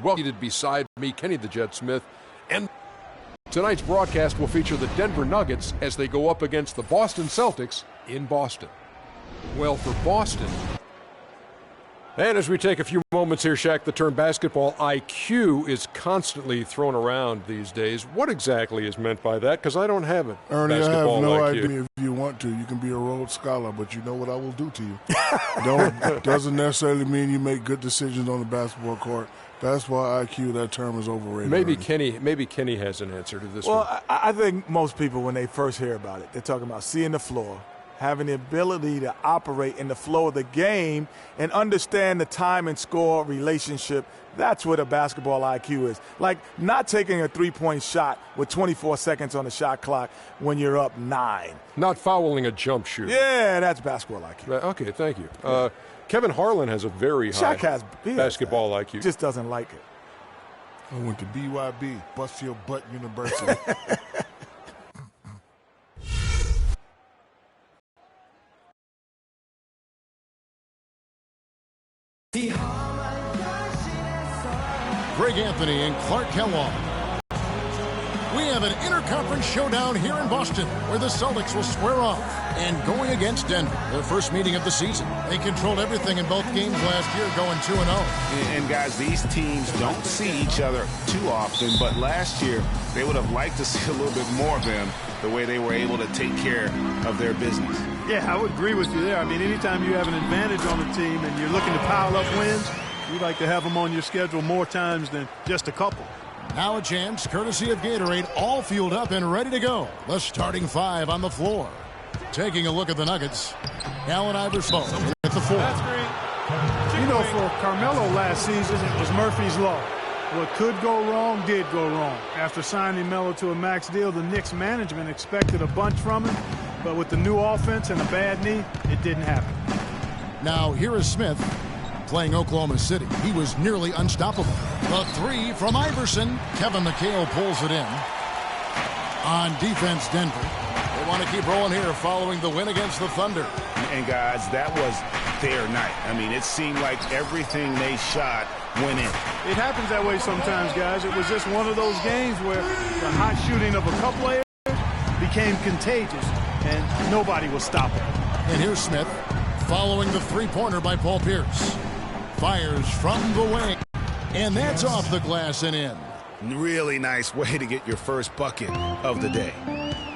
Well seated beside me, Kenny the Jet Smith, and tonight's broadcast will feature the Denver Nuggets as they go up against the Boston Celtics in Boston. Well, for Boston. And as we take a few moments here, Shaq, the term basketball IQ is constantly thrown around these days. What exactly is meant by that? Because I don't have it. Ernie, I have no IQ. idea. If you want to, you can be a Rhodes Scholar, but you know what I will do to you. Doesn't necessarily mean you make good decisions on the basketball court. Basketball IQ, that term is overrated. Maybe Kenny has an answer to this one. Well, I think most people, when they first hear about it, they're talking about seeing the floor, having the ability to operate in the flow of the game and understand the time and score relationship. That's what a basketball IQ is. Like not taking a three-point shot with 24 seconds on the shot clock when you're up 9. Not fouling a jump shoot. Yeah, that's basketball IQ. Okay, thank you. Kevin Harlan has a very high basketball IQ. Just doesn't like it. I went to BYB, Bust Your Butt University. Greg Anthony and Clark Kellogg. We have an interconference showdown here in Boston where the Celtics will square off and going against Denver, their first meeting of the season. They controlled everything in both games last year, going 2-0. And guys, these teams don't see each other too often, but last year they would have liked to see a little bit more of them, the way they were able to take care of their business. Yeah, I would agree with you there. I mean, anytime you have an advantage on the team and you're looking to pile up wins, you'd like to have them on your schedule more times than just a couple. Now a chance, courtesy of Gatorade, all fueled up and ready to go. The starting 5 on the floor. Taking a look at the Nuggets, Allen Iverson at the 4. That's great. You know, for Carmelo last season, it was Murphy's Law. What could go wrong did go wrong. After signing Melo to a max deal, the Knicks management expected a bunch from him, but with the new offense and a bad knee, it didn't happen. Now here is Smith playing Oklahoma City. He was nearly unstoppable. The 3 from Iverson. Kevin McHale pulls it in. On defense, Denver. They want to keep rolling here following the win against the Thunder. And guys, that was their night. I mean, it seemed like everything they shot went in. It happens that way sometimes, guys. It was just one of those games where the hot shooting of a couple players became contagious, and nobody was stopping. And here's Smith following the three-pointer by Paul Pierce. Fires from the wing, and that's off the glass and in. Really nice way to get your first bucket of the day.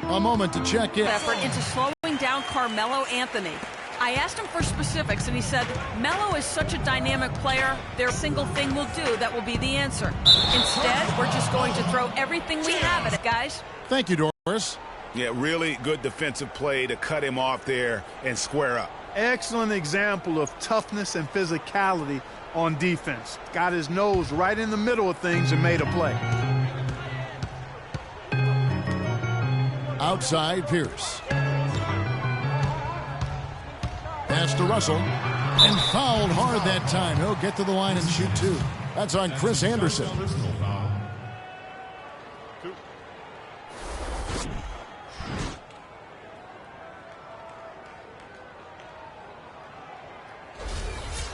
A moment to check in. Effort into slowing down Carmelo Anthony. I asked him for specifics, and he said, Melo is such a dynamic player, their single thing will do, that will be the answer. Instead, we're just going to throw everything we have at it, guys. Thank you, Doris. Yeah, really good defensive play to cut him off there and square up. Excellent example of toughness and physicality on defense. Got his nose right in the middle of things and made a play. Outside, Pierce. Pass to Russell. And fouled hard that time. He'll get to the line and shoot 2. That's on Chris Anderson.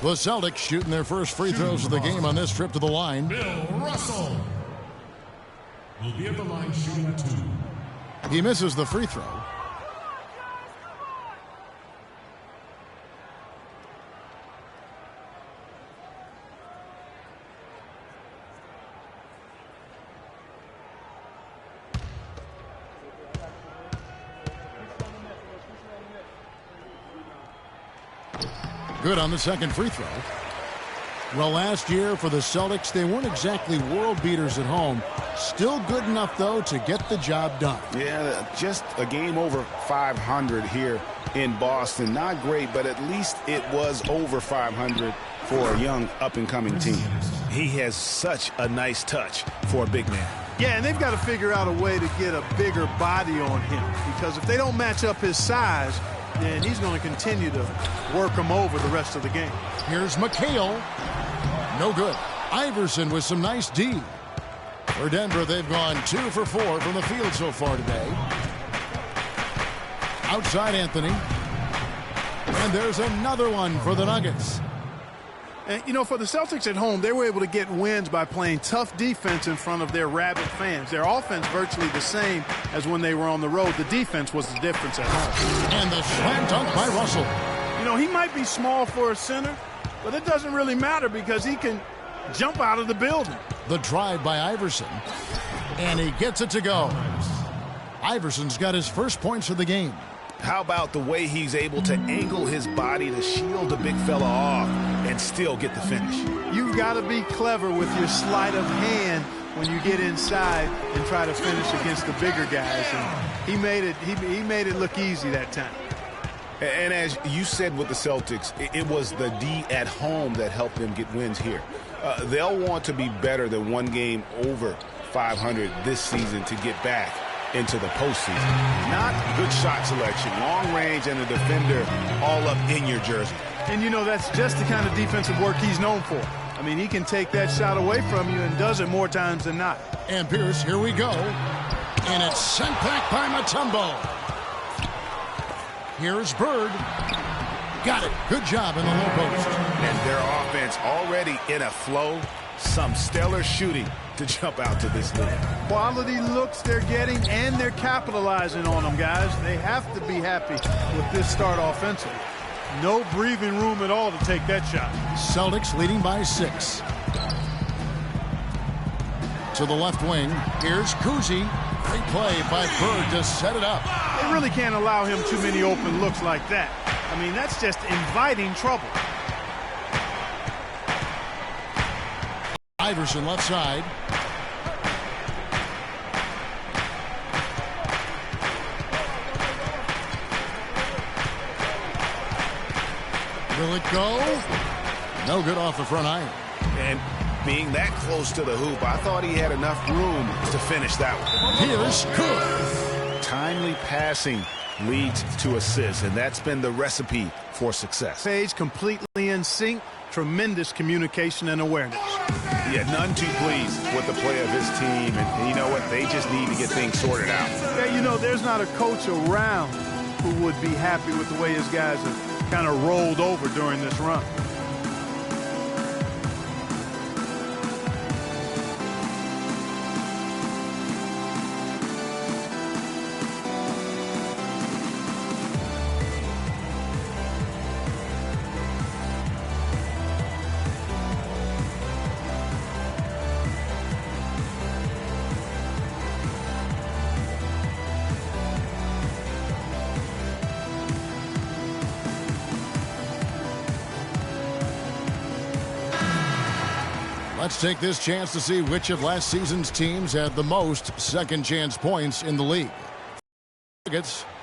The Celtics shooting their first free throws of the game on this trip to the line. Bill Russell will be at the line shooting 2. He misses the free throw. Good on the second free throw. Well, last year for the Celtics, they weren't exactly world beaters at home. Still good enough, though, to get the job done. Yeah, just a game over 500 here in Boston. Not great, but at least it was over 500 for a young up-and-coming team. He has such a nice touch for a big man. Yeah, and they've got to figure out a way to get a bigger body on him, because if they don't match up his size, then he's going to continue to work him over the rest of the game. Here's McHale. No good. Iverson with some nice D. For Denver, they've gone 2 for 4 from the field so far today. Outside Anthony. And there's another one for the Nuggets. And, you know, for the Celtics at home, they were able to get wins by playing tough defense in front of their rabid fans. Their offense virtually the same as when they were on the road. The defense was the difference at home. And the slam dunk by Russell. You know, he might be small for a center, but it doesn't really matter because he can jump out of the building. The drive by Iverson. And he gets it to go. Iverson's got his first points of the game. How about the way he's able to angle his body to shield the big fella off and still get the finish? You've got to be clever with your sleight of hand when you get inside and try to finish against the bigger guys. And he made it look easy that time. And as you said with the Celtics, it was the D at home that helped them get wins here. They'll want to be better than one game over 500 this season to get back into the postseason. Not good shot selection, long range, and a defender all up in your jersey. And, you know, that's just the kind of defensive work he's known for. I mean, he can take that shot away from you and does it more times than not. And Pierce, here we go. And it's sent back by Mutombo. Here's Bird. Got it. Good job in the low post. And their offense already in a flow. Some stellar shooting to jump out to this lead. Quality looks they're getting, and they're capitalizing on them, guys. They have to be happy with this start offensively. No breathing room at all to take that shot. Celtics leading by 6. To the left wing, here's Kuzi. Great play by Bird to set it up. They really can't allow him too many open looks like that. I mean, that's just inviting trouble. Iverson left side. Will it go? No good off the front iron. And being that close to the hoop, I thought he had enough room to finish that one. Here's good. Timely passing leads to assists, and that's been the recipe for success. Page completely in sync. Tremendous communication and awareness. Yeah, none too pleased with the play of his team, and you know what? They just need to get things sorted out. Yeah, you know, there's not a coach around who would be happy with the way his guys have kind of rolled over during this run. Let's take this chance to see which of last season's teams had the most second chance points in the league.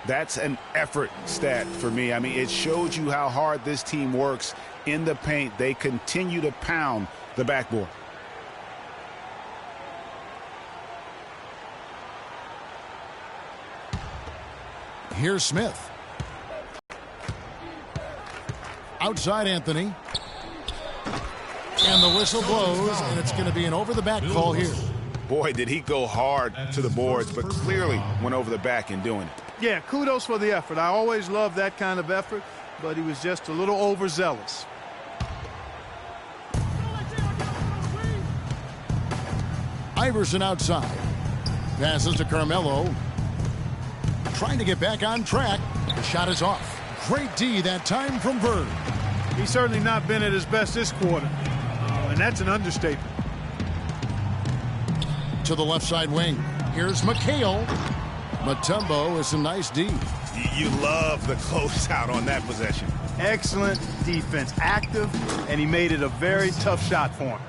That's an effort stat for me. I mean, it shows you how hard this team works in the paint. They continue to pound the backboard. Here's Smith. Outside Anthony. And the whistle blows, and it's going to be an over-the-back call here. Boy, did he go hard to the boards, but clearly went over the back in doing it. Yeah, kudos for the effort. I always love that kind of effort, but he was just a little overzealous. Iverson outside. Passes to Carmelo. Trying to get back on track. The shot is off. Great D that time from Bird. He's certainly not been at his best this quarter. And that's an understatement. To the left side wing. Here's McHale. Mutombo is some nice D. You love the closeout on that possession. Excellent defense. Active, and he made it a very tough shot for him.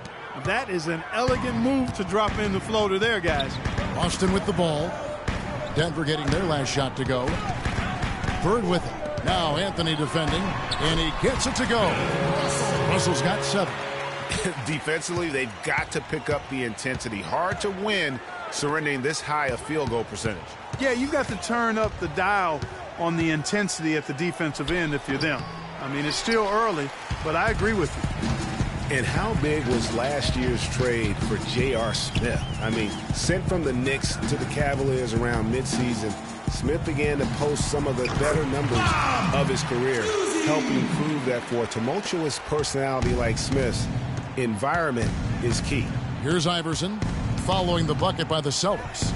That is an elegant move to drop in the floater there, guys. Boston with the ball. Denver getting their last shot to go. Bird with it. Now Anthony defending, and he gets it to go. Russell's got 7. Defensively, they've got to pick up the intensity. Hard to win surrendering this high a field goal percentage. Yeah, you've got to turn up the dial on the intensity at the defensive end if you're them. I mean, it's still early, but I agree with you. And how big was last year's trade for J.R. Smith? I mean, sent from the Knicks to the Cavaliers around midseason, Smith began to post some of the better numbers of his career, helping prove that for a tumultuous personality like Smith's, environment is key. Here's Iverson following the bucket by the Celtics.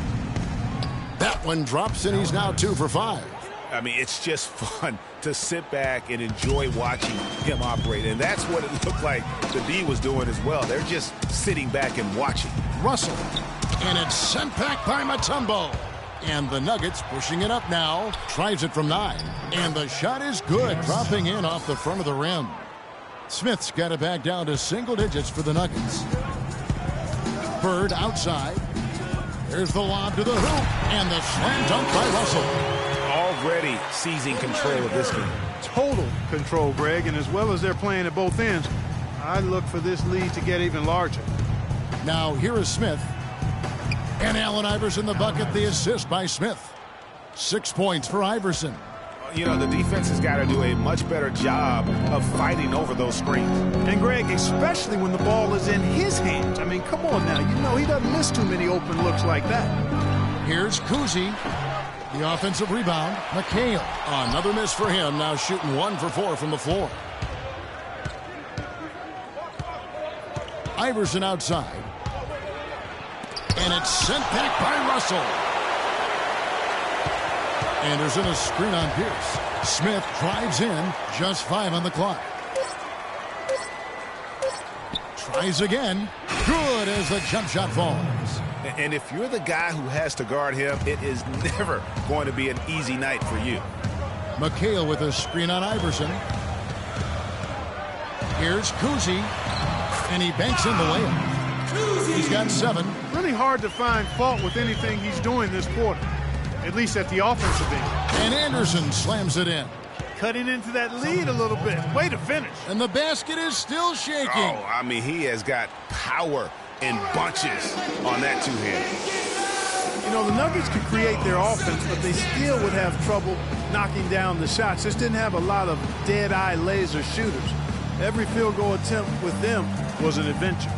That one drops, and he's now 2 for 5. I mean, it's just fun to sit back and enjoy watching him operate. And that's what it looked like the D was doing as well. They're just sitting back and watching. Russell. And it's sent back by Mutombo. And the Nuggets pushing it up now. Tries it from 9. And the shot is good, dropping in off the front of the rim. Smith's got it back down to single digits for the Nuggets. Bird outside. There's the lob to the hoop. And the slam dunk by Russell. Already seizing control of this game. Total control, Greg, and as well as they're playing at both ends, I look for this lead to get even larger. Now here is Smith. And Allen Iverson the bucket, the assist by Smith. 6 points for Iverson. You know, the defense has got to do a much better job of fighting over those screens. And Greg, especially when the ball is in his hands. I mean, come on now. You know he doesn't miss too many open looks like that. Here's Kuzi. The offensive rebound, McHale. Another miss for him, now shooting 1 for 4 from the floor. Iverson outside. And it's sent back by Russell. Anderson a screen on Pierce. Smith drives in, just 5 on the clock. Tries again. Good as the jump shot falls. And if you're the guy who has to guard him, it is never going to be an easy night for you. McHale with a screen on Iverson. Here's Kuzi. And he banks in the layup. He's got 7. Really hard to find fault with anything he's doing this quarter, at least at the offensive end. And Anderson slams it in. Cutting into that lead a little bit. Way to finish. And the basket is still shaking. Oh, I mean, he has got power in bunches on that two-hand. You know, the Nuggets could create their offense, but they still would have trouble knocking down the shots. Just didn't have a lot of dead-eye laser shooters. Every field goal attempt with them was an adventure.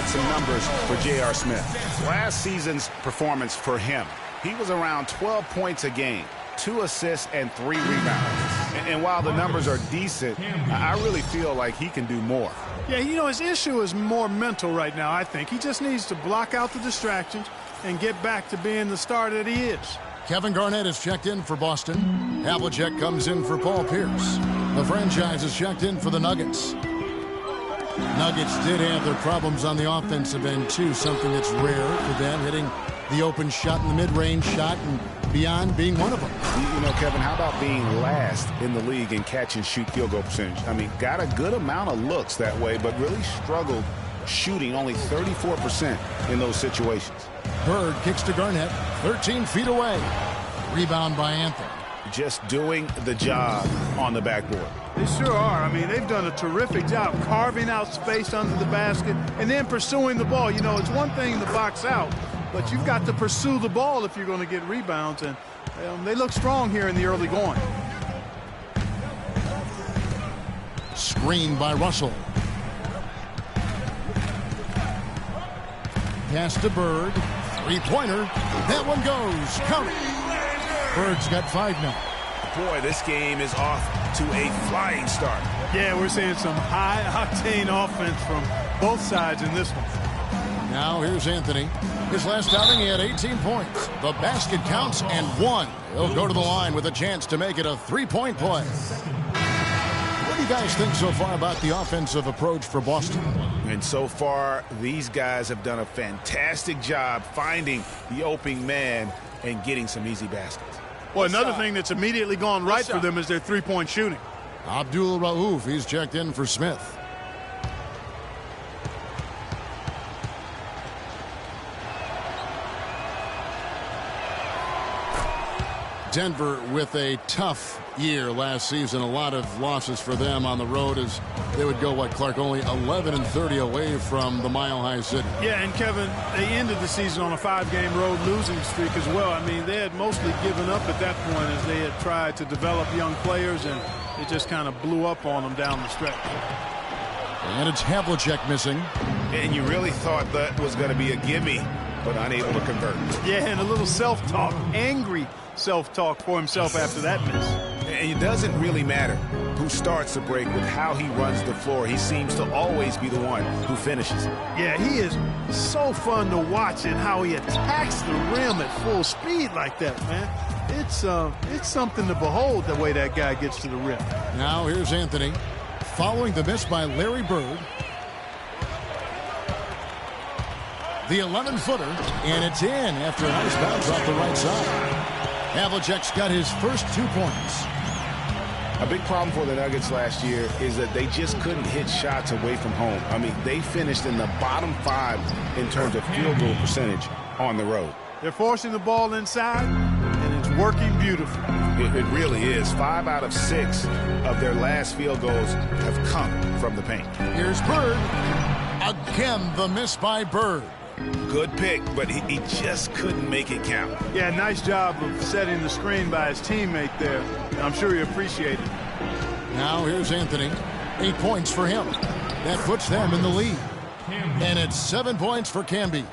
Some numbers for J.R. Smith. Last season's performance for him, he was around 12 points a game, 2 assists and 3 rebounds. And while the numbers are decent, I really feel like he can do more. Yeah, you know, his issue is more mental right now, I think. He just needs to block out the distractions and get back to being the star that he is. Kevin Garnett is checked in for Boston. Havlicek comes in for Paul Pierce. The franchise is checked in for the Nuggets. Nuggets did have their problems on the offensive end, too, something that's rare for them, hitting the open shot and the mid-range shot and beyond being one of them. You know, Kevin, how about being last in the league in catch-and-shoot field goal percentage? I mean, got a good amount of looks that way, but really struggled shooting only 34% in those situations. Bird kicks to Garnett, 13 feet away. Rebound by Anthony. Just doing the job on the backboard. They sure are. I mean, they've done a terrific job carving out space under the basket and then pursuing the ball. You know, it's one thing to box out, but you've got to pursue the ball if you're going to get rebounds, and they look strong here in the early going. Screen by Russell. Pass to Bird. Three-pointer. That one goes. Count it. Bird's got 5 now. Boy, this game is off to a flying start. Yeah, we're seeing some high-octane offense from both sides in this one. Now here's Anthony. His last outing, he had 18 points. The basket counts and 1. He'll go to the line with a chance to make it a 3-point play. What do you guys think so far about the offensive approach for Boston? And so far, these guys have done a fantastic job finding the opening man and getting some easy baskets. Well, another thing that's immediately gone right for them is their three-point shooting. Abdul Rauf, he's checked in for Smith. Denver with a tough year last season. A lot of losses for them on the road as they would go, what, Clark, only 11-30 away from the Mile High City. Yeah, and Kevin, they ended the season on a 5-game road losing streak as well. I mean, they had mostly given up at that point as they had tried to develop young players, and it just kind of blew up on them down the stretch. And it's Havlicek missing. And you really thought that was going to be a gimme, but unable to convert. Yeah, and a little self-talk, angry self-talk for himself after that miss. And it doesn't really matter who starts the break with how he runs the floor. He seems to always be the one who finishes. Yeah, he is so fun to watch and how he attacks the rim at full speed like that, man. It's something to behold the way that guy gets to the rim. Now here's Anthony following the miss by Larry Bird. The 11-footer, and it's in after a nice bounce off the right side. Havlicek's got his first 2 points. A big problem for the Nuggets last year is that they just couldn't hit shots away from home. I mean, they finished in the bottom 5 in terms of field goal percentage on the road. They're forcing the ball inside, and it's working beautifully. It really is. 5 out of 6 of their last field goals have come from the paint. Here's Bird. Again, the miss by Bird. Good pick, but he just couldn't make it count. Yeah, nice job of setting the screen by his teammate there. I'm sure he appreciated it. Now here's Anthony. 8 points for him. That puts them in the lead. And it's 7 points for Camby.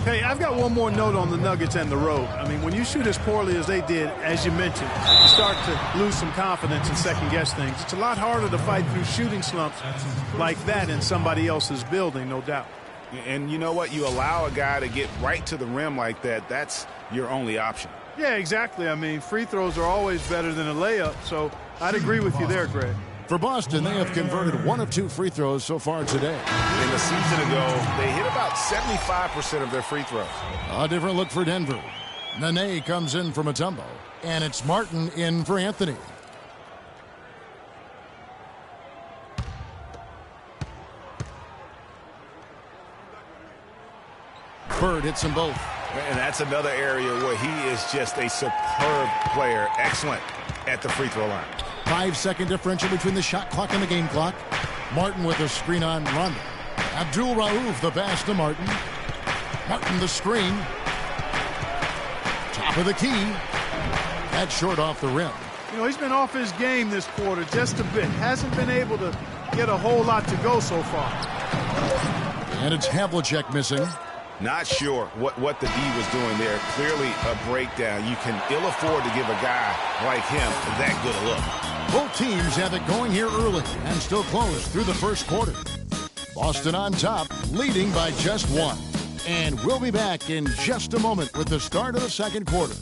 Hey, I've got one more note on the Nuggets and the road. I mean, when you shoot as poorly as they did, as you mentioned, you start to lose some confidence and second-guess things. It's a lot harder to fight through shooting slumps like that in somebody else's building, no doubt. And you know what? You allow a guy to get right to the rim like that, that's your only option. Yeah, exactly. I mean, free throws are always better than a layup, so I'd agree with you there, Greg. For Boston, they have converted 1 of 2 free throws so far today. In the season ago, they hit about 75% of their free throws. A different look for Denver. Nene comes in from Mutombo, and it's Martin in for Anthony. Bird hits them both. And that's another area where he is just a superb player. Excellent at the free throw line. 5-second differential between the shot clock and the game clock. Martin with a screen on Rondo. Abdul Rauf the pass to Martin. Martin the screen. Top of the key. That's short off the rim. You know, he's been off his game this quarter just a bit. Hasn't been able to get a whole lot to go so far. And it's Havlicek missing. Not sure what the D was doing there. Clearly a breakdown. You can ill afford to give a guy like him that good a look. Both teams have it going here early and still close through the first quarter. Boston on top, leading by just 1. And we'll be back in just a moment with the start of the second quarter.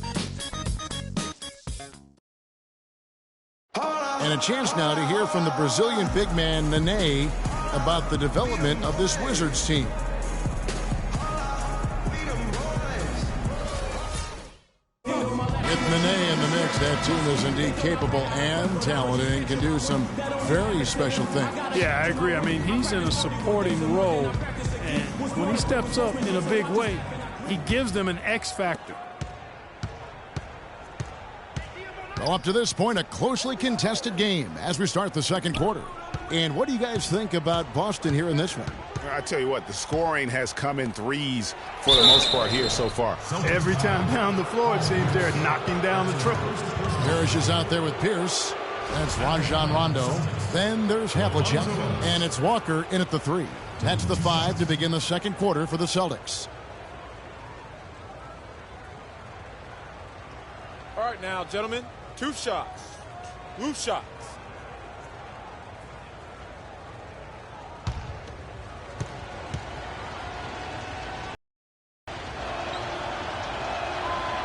And a chance now to hear from the Brazilian big man Nene about the development of this Wizards team. Nene in the mix. That team is indeed capable and talented and can do some very special things. Yeah, I agree. I mean, he's in a supporting role, and when he steps up in a big way, he gives them an X factor. Well, up to this point, a closely contested game as we start the second quarter. And what do you guys think about Boston here in this one? I tell you what, the scoring has come in threes for the most part here so far. Every time down the floor, it seems they're knocking down the triples. Parrish is out there with Pierce. That's Rajon Rondo. Then there's Havlicek. And it's Walker in at the 3. That's the 5 to begin the second quarter for the Celtics. All right now, gentlemen, 2 shots. Loose shots.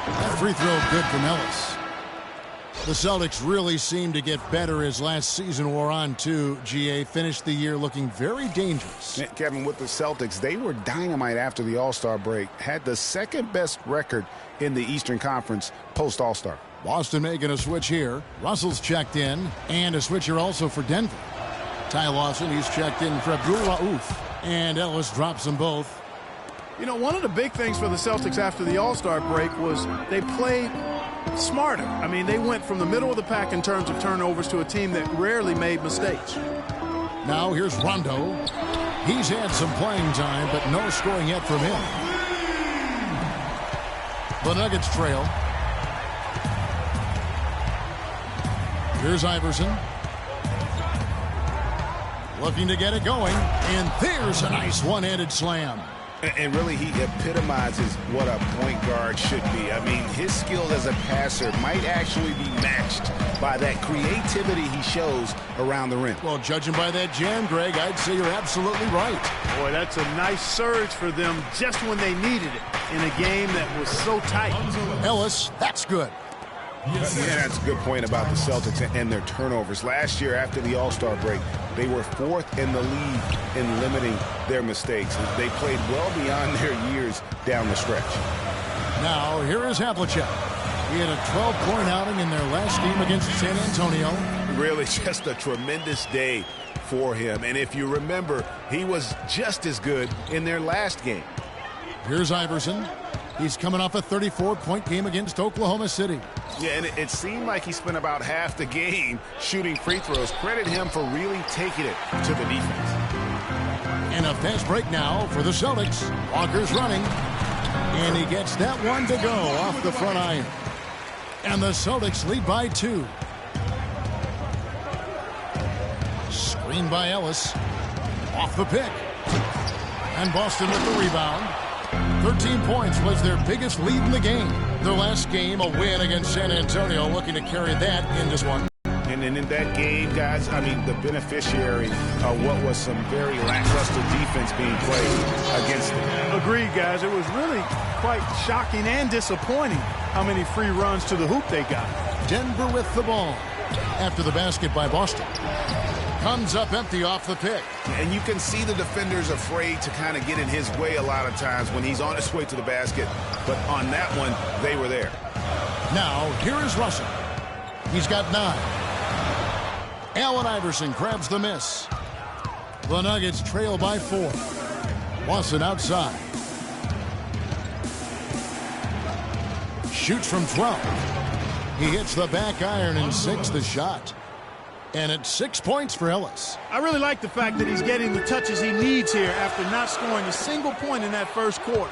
That free throw good from Ellis. The Celtics really seemed to get better as last season wore on too. GA finished the year looking very dangerous. Kevin, with the Celtics, they were dynamite after the All-Star break. Had the second best record in the Eastern Conference post-All-Star. Boston making a switch here. Russell's checked in. And a switch here also for Denver. Ty Lawson, he's checked in for Abdul Rauf. And Ellis drops them both. You know, one of the big things for the Celtics after the All-Star break was they played smarter. I mean, they went from the middle of the pack in terms of turnovers to a team that rarely made mistakes. Now here's Rondo. He's had some playing time, but no scoring yet from him. The Nuggets trail. Here's Iverson. Looking to get it going, and there's a nice one-handed slam. And really, he epitomizes what a point guard should be. I mean, his skills as a passer might actually be matched by that creativity he shows around the rim. Well, judging by that jam, Greg, I'd say you're absolutely right. Boy, that's a nice surge for them just when they needed it in a game that was so tight. Ellis, that's good. Yeah, that's a good point about the Celtics and their turnovers. Last year, after the All-Star break, they were 4th in the league in limiting their mistakes. They played well beyond their years down the stretch. Now, here is Havlicek. He had a 12-point outing in their last game against San Antonio. Really just a tremendous day for him. And if you remember, he was just as good in their last game. Here's Iverson. He's coming off a 34-point game against Oklahoma City. Yeah, and it seemed like he spent about half the game shooting free throws. Credit him for really taking it to the defense. And a fast break now for the Celtics. Walker's running. And he gets that one to go off the front iron. And the Celtics lead by 2. Screen by Ellis. Off the pick. And Boston with the rebound. 13 points was their biggest lead in the game. Their last game, a win against San Antonio, looking to carry that in this one. And then in that game, guys, I mean, the beneficiary of what was some very lackluster defense being played against them. Agreed, guys. It was really quite shocking and disappointing how many free runs to the hoop they got. Denver with the ball after the basket by Boston. Comes up empty off the pick. And you can see the defenders afraid to kind of get in his way a lot of times when he's on his way to the basket. But on that one, they were there. Now, here is Russell. He's got 9. Allen Iverson grabs the miss. The Nuggets trail by 4. Watson outside. Shoots from 12. He hits the back iron and sinks the shot. And it's 6 points for Ellis. I really like the fact that he's getting the touches he needs here after not scoring a single point in that first quarter.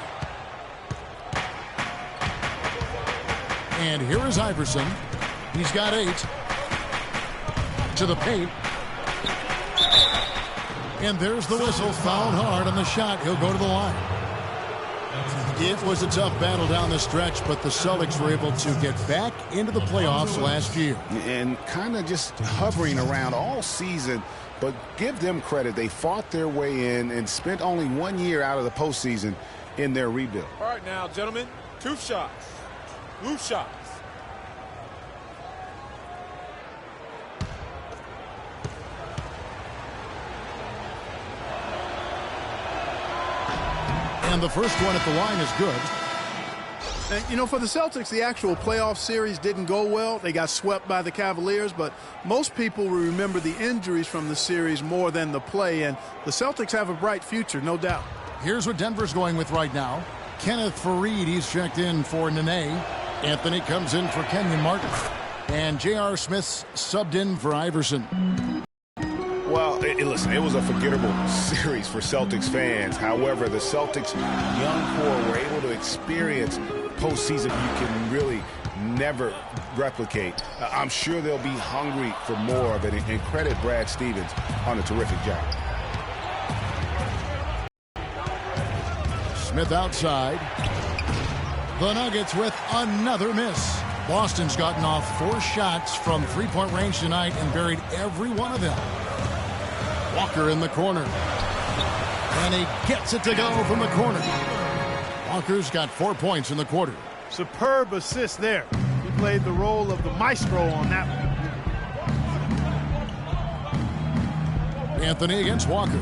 And here is Iverson. He's got 8. To the paint. And there's the whistle. Fouled hard on the shot. He'll go to the line. It was a tough battle down the stretch, but the Celtics were able to get back into the playoffs last year. And kind of just hovering around all season, but give them credit. They fought their way in and spent only 1 year out of the postseason in their rebuild. All right now, gentlemen, 2 shots. 2 shots. And the first one at the line is good. And, you know, for the Celtics, the actual playoff series didn't go well. They got swept by the Cavaliers, but most people will remember the injuries from the series more than the play, and the Celtics have a bright future, no doubt. Here's what Denver's going with right now. Kenneth Faried, he's checked in for Nene. Anthony comes in for Kenyon Martin. And J.R. Smith's subbed in for Iverson. Well, listen, it was a forgettable series for Celtics fans. However, the Celtics' young core were able to experience postseason you can really never replicate. I'm sure they'll be hungry for more of it, and credit Brad Stevens on a terrific job. Smith outside. The Nuggets with another miss. Boston's gotten off 4 shots from 3-point range tonight and buried every one of them. Walker in the corner. And he gets it to go from the corner. Walker's got 4 points in the quarter. Superb assist there. He played the role of the maestro on that one. Anthony against Walker.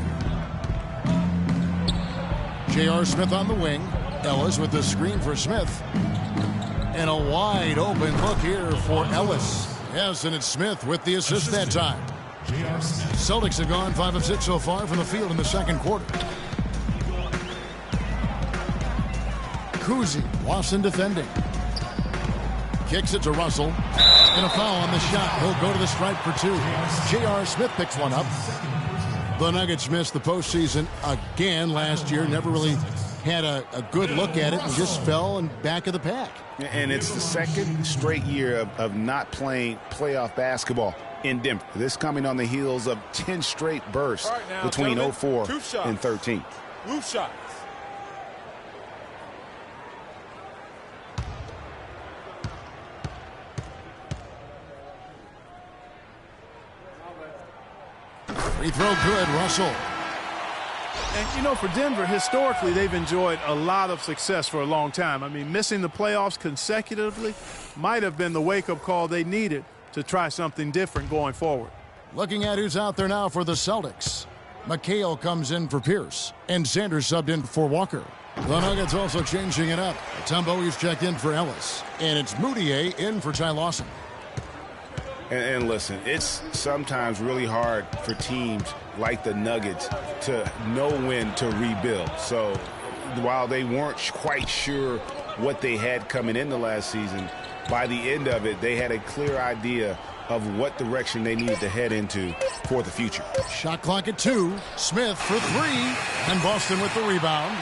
J.R. Smith on the wing. Ellis with the screen for Smith. And a wide open look here for Ellis. Yes, and it's Smith with the assist that time. Celtics have gone 5 of 6 so far from the field in the second quarter. Kuzi, Lawson defending. Kicks it to Russell. And a foul on the shot. He'll go to the stripe for 2. J.R. Smith picks one up. The Nuggets missed the postseason again last year. Never really had a good look at it and just fell in back of the pack. And it's the second straight year of not playing playoff basketball in Denver. This coming on the heels of 10 straight bursts between 04 and 13. Roof shots. Free throw good, Russell. And, you know, for Denver, historically, they've enjoyed a lot of success for a long time. I mean, missing the playoffs consecutively might have been the wake-up call they needed to try something different going forward. Looking at who's out there now for the Celtics. McHale comes in for Pierce, and Sanders subbed in for Walker. The Nuggets also changing it up. Tumbo is checked in for Ellis, and it's Moutier in for Ty Lawson. And listen, it's sometimes really hard for teams like the Nuggets to know when to rebuild. So while they weren't quite sure what they had coming into last season, by the end of it, they had a clear idea of what direction they needed to head into for the future. Shot clock at 2. Smith for 3, and Boston with the rebound.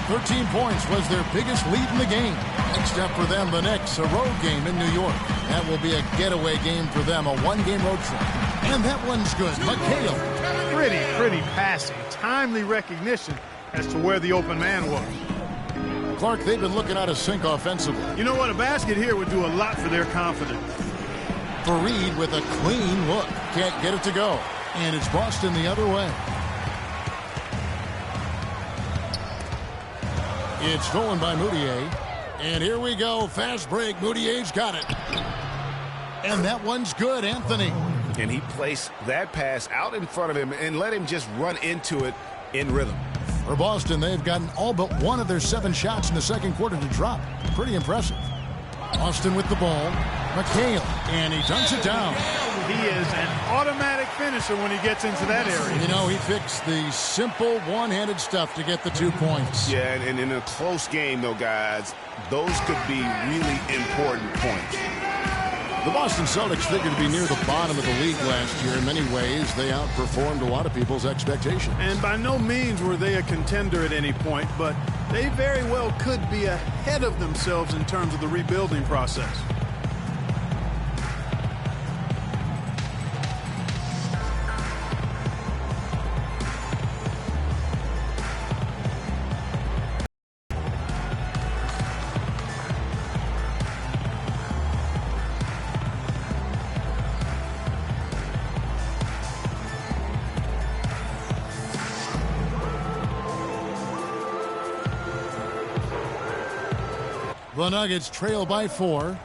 13 points was their biggest lead in the game. Next up for them, the Knicks, a road game in New York. That will be a getaway game for them, a one-game road trip. And that one's good. McHale. Pretty passing. Timely recognition as to where the open man was. Clark, they've been looking out of sync offensively. You know what? A basket here would do a lot for their confidence. Fareed with a clean look. Can't get it to go. And it's Boston the other way. It's stolen by Moutier. And here we go. Fast break. Moutier's got it. And that one's good, Anthony. And he placed that pass out in front of him and let him just run into it in rhythm. For Boston, they've gotten all but one of their 7 shots in the second quarter to drop. Pretty impressive. Boston with the ball. McHale, and he dunks it down. He is an automatic finisher when he gets into that area. You know, he picks the simple one-handed stuff to get the 2 points. Yeah, and in a close game, though, guys, those could be really important points. The Boston Celtics figured to be near the bottom of the league last year. In many ways, they outperformed a lot of people's expectations. And by no means were they a contender at any point, but they very well could be ahead of themselves in terms of the rebuilding process. The Nuggets trail by 4.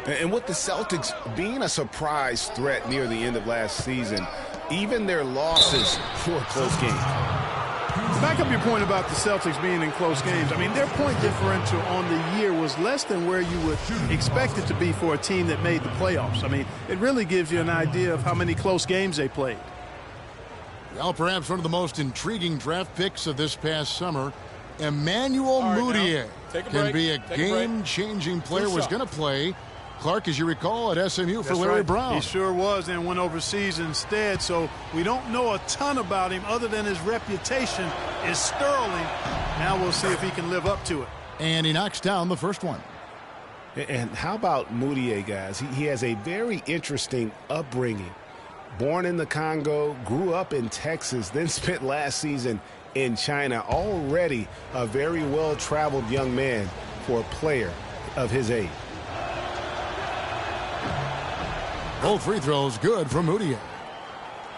And with the Celtics being a surprise threat near the end of last season, even their losses were close games. To back up your point about the Celtics being in close games, I mean, their point differential on the year was less than where you would expect it to be for a team that made the playoffs. I mean, it really gives you an idea of how many close games they played. Well, perhaps one of the most intriguing draft picks of this past summer, Emmanuel Moutier can be a game-changing player. Was going to play, Clark, as you recall, at SMU for Larry Brown. He sure was, and went overseas instead. So we don't know a ton about him other than his reputation is sterling. Now we'll see if he can live up to it. And he knocks down the first one. And how about Moutier, guys? He has a very interesting upbringing. Born in the Congo, grew up in Texas, then spent last season in China. Already a very well-traveled young man for a player of his age. Both free throws good from Moutier.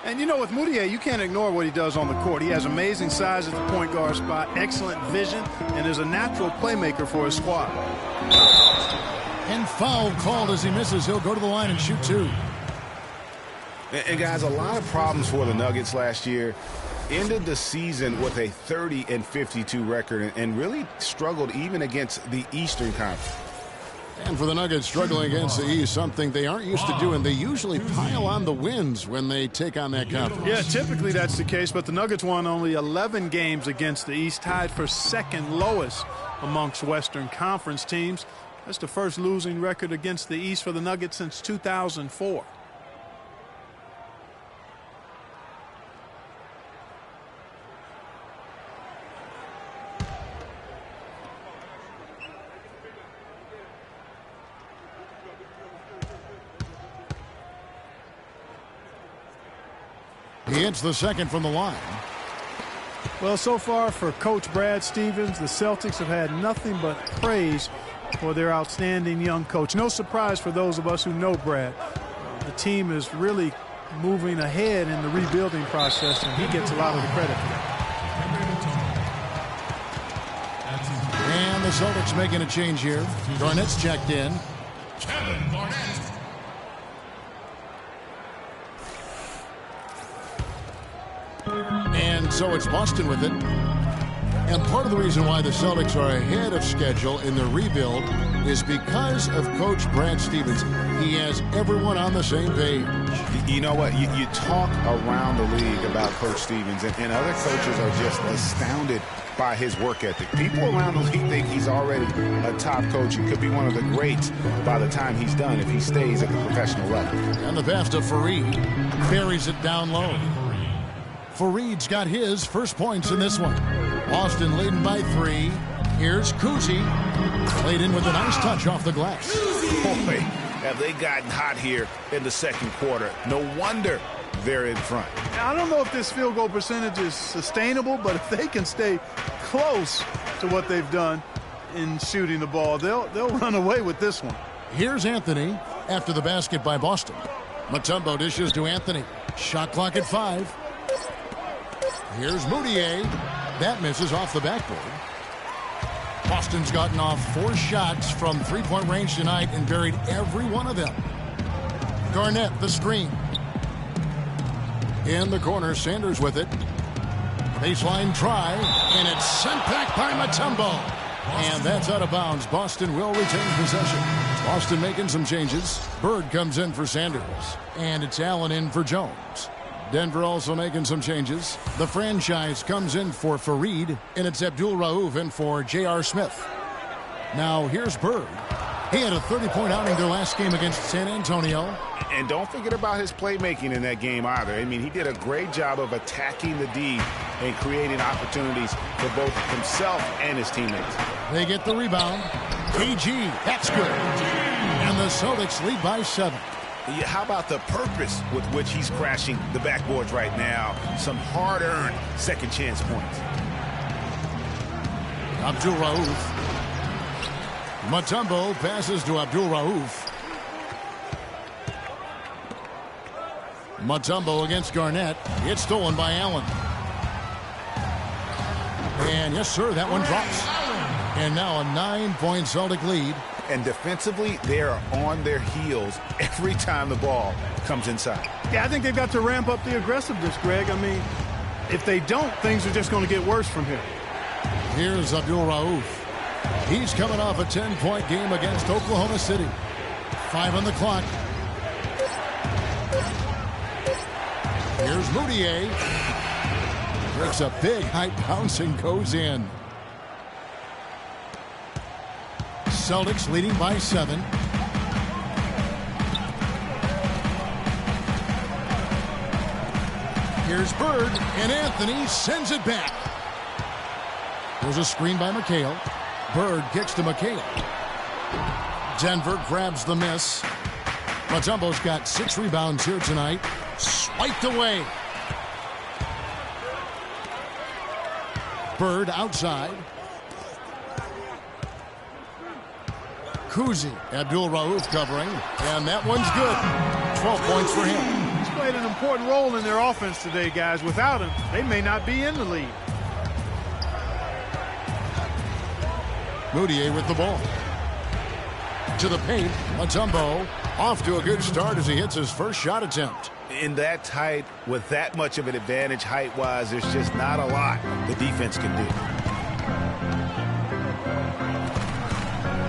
And you know, with Moutier, you can't ignore what he does on the court. He has amazing size at the point guard spot, excellent vision, and is a natural playmaker for his squad. And foul called as he misses. He'll go to the line and shoot 2. And guys, a lot of problems for the Nuggets last year. Ended the season with a 30-52 record and really struggled even against the Eastern Conference. And for the Nuggets, struggling against the East, something they aren't used to doing. They usually pile on the wins when they take on that conference. Yeah, typically that's the case, but the Nuggets won only 11 games against the East, tied for second lowest amongst Western Conference teams. That's the first losing record against the East for the Nuggets since 2004. He hits the second from the line. Well, so far for Coach Brad Stevens, the Celtics have had nothing but praise for their outstanding young coach. No surprise for those of us who know Brad. The team is really moving ahead in the rebuilding process, and he gets a lot of the credit for that. And the Celtics making a change here. Garnett's checked in. Kevin Garnett. And so it's Boston with it. And part of the reason why the Celtics are ahead of schedule in their rebuild is because of Coach Brad Stevens. He has everyone on the same page. You know what? You talk around the league about Coach Stevens, and other coaches are just astounded by his work ethic. People around the league think he's already a top coach and could be one of the greats by the time he's done if he stays at the professional level. And the pass to Fareed. Buries it down low. Fareed's got his first points in this one. Boston leading by 3. Here's Kuzi. Played in with a nice touch off the glass. Boy, have they gotten hot here in the second quarter. No wonder they're in front. Now, I don't know if this field goal percentage is sustainable, but if they can stay close to what they've done in shooting the ball, they'll run away with this one. Here's Anthony after the basket by Boston. Mutombo dishes to Anthony. Shot clock at 5. Here's Moutier. That misses off the backboard. Boston's gotten off 4 shots from three-point range tonight and buried every one of them. Garnett, the screen. In the corner, Sanders with it. Baseline try, and it's sent back by Mutombo. And that's out of bounds. Boston will retain possession. Boston making some changes. Bird comes in for Sanders. And it's Allen in for Jones. Denver also making some changes. The franchise comes in for Fareed, and it's Abdul Rauf in for J.R. Smith. Now here's Bird. He had a 30-point outing their last game against San Antonio. And don't forget about his playmaking in that game either. I mean, he did a great job of attacking the D and creating opportunities for both himself and his teammates. They get the rebound. KG, that's good. And the Celtics lead by 7. How about the purpose with which he's crashing the backboards right now? Some hard-earned second-chance points. Abdul Rauf. Mutombo passes to Abdul Rauf. Mutombo against Garnett. It's stolen by Allen. And yes, sir, that one drops. And now a 9-point Celtic lead. And defensively, they are on their heels every time the ball comes inside. Yeah, I think they've got to ramp up the aggressiveness, Greg. I mean, if they don't, things are just going to get worse from here. Here's Abdul Rauf. He's coming off a 10-point game against Oklahoma City. 5 on the clock. Here's Moutier. Breaks a big high bounce and goes in. Celtics leading by 7. Here's Bird, and Anthony sends it back. There's a screen by McHale. Bird kicks to McHale. Denver grabs the miss. Mutombo's got 6 rebounds here tonight. Swiped away. Bird outside. Kuzi, Abdul Rauf covering, and that one's good. 12 points for him. He's played an important role in their offense today, guys. Without him, they may not be in the lead. Moutier with the ball. To the paint, Mutombo off to a good start as he hits his first shot attempt. In that tight, with that much of an advantage height-wise, there's just not a lot the defense can do.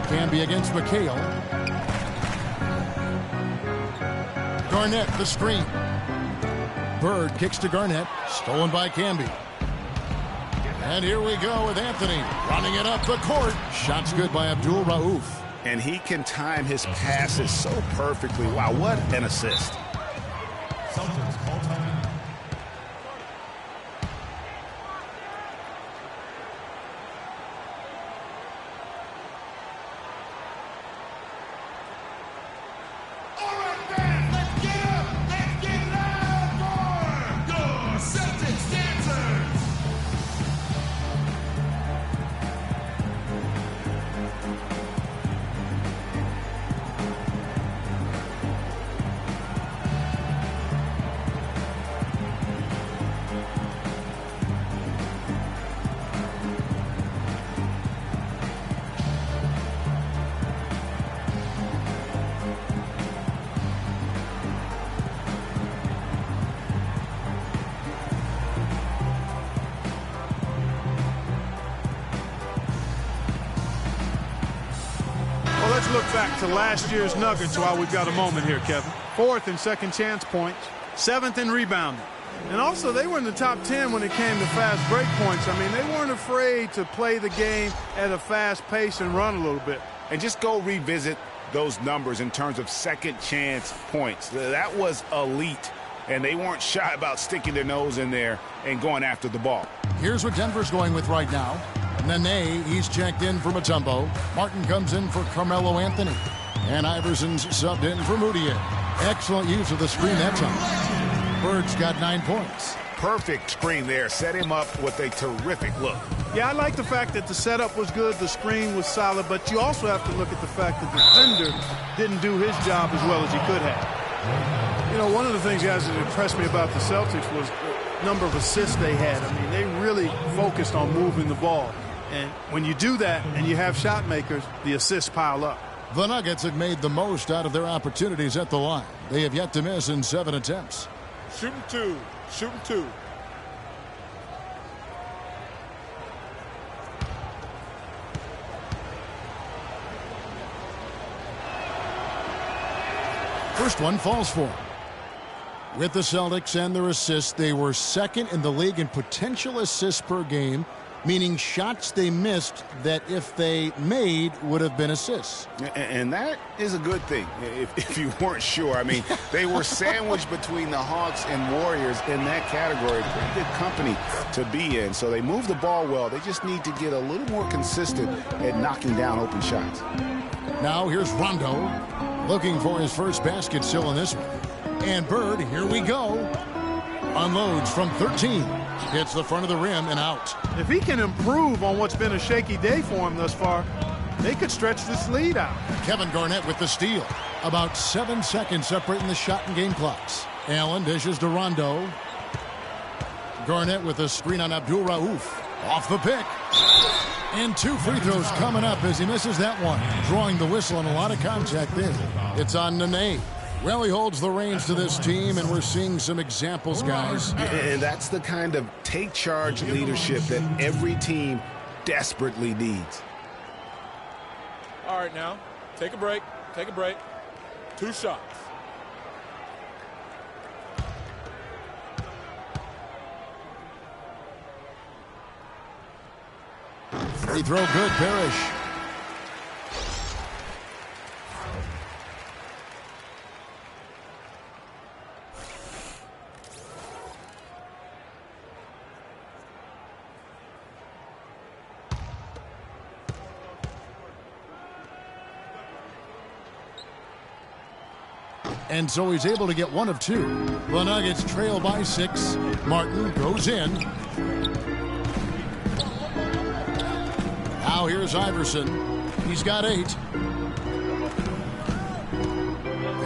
Cam Camby against McHale. Garnett, the screen. Bird kicks to Garnett. Stolen by Camby. And here we go with Anthony running it up the court. Shot's good by Abdul Rauf. And he can time his passes so perfectly. Wow, what an assist. Celtics call time. Let's look back to last year's Nuggets while we've got a moment here, Kevin. 4th and second chance points, 7th in rebounding. And also, they were in the top 10 when it came to fast break points. I mean, they weren't afraid to play the game at a fast pace and run a little bit. And just go revisit those numbers in terms of second chance points. That was elite. And they weren't shy about sticking their nose in there and going after the ball. Here's what Denver's going with right now. Nene, he's checked in for Mutombo. Martin comes in for Carmelo Anthony. And Iverson's subbed in for Moutier. Excellent use of the screen that time. Bird's got 9 points. Perfect screen there. Set him up with a terrific look. Yeah, I like the fact that the setup was good, the screen was solid, but you also have to look at the fact that the defender didn't do his job as well as he could have. You know, one of the things, guys, that impressed me about the Celtics was the number of assists they had. I mean, they really focused on moving the ball. And when you do that and you have shot makers, the assists pile up. The Nuggets have made the most out of their opportunities at the line. They have yet to miss in 7 attempts. Shooting 2. Shooting 2. First one falls for him. With the Celtics and their assists, they were second in the league in potential assists per game, meaning shots they missed that if they made would have been assists. And that is a good thing, if you weren't sure. I mean, they were sandwiched between the Hawks and Warriors in that category. Pretty good company to be in. So they move the ball well. They just need to get a little more consistent at knocking down open shots. Now here's Rondo looking for his first basket still in this one. And Bird, here we go. Unloads from 13. Hits the front of the rim and out. If he can improve on what's been a shaky day for him thus far, they could stretch this lead out. Kevin Garnett with the steal. About 7 seconds separating the shot and game clocks. Allen dishes to Rondo. Garnett with a screen on Abdul Rauf. Off the pick. And 2 free throws coming up as he misses that one. Drawing the whistle and a lot of contact there. It's on Nene. Well, he holds the reins to this team, and we're seeing some examples, guys. And that's the kind of take-charge leadership that every team desperately needs. All right, now, take a break. Take a break. 2 shots. Free throw good, Parrish. And so he's able to get 1 of 2. The Nuggets trail by 6. Martin goes in. Now here's Iverson. He's got 8.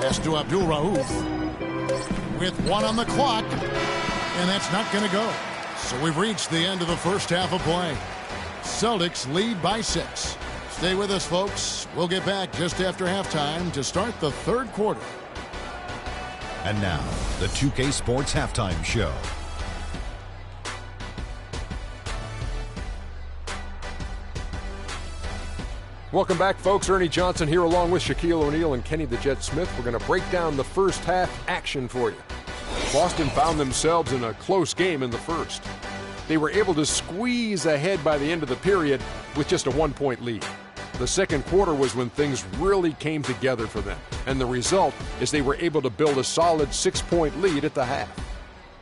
Pass to Abdul Rauf. With 1 on the clock. And that's not going to go. So we've reached the end of the first half of play. Celtics lead by 6. Stay with us, folks. We'll get back just after halftime to start the 3rd quarter. And now, the 2K Sports Halftime Show. Welcome back, folks. Ernie Johnson here along with Shaquille O'Neal and Kenny the Jet Smith. We're going to break down the first half action for you. Boston found themselves in a close game in the first. They were able to squeeze ahead by the end of the period with just a 1-point lead. The second quarter was when things really came together for them, and the result is they were able to build a solid 6-point lead at the half.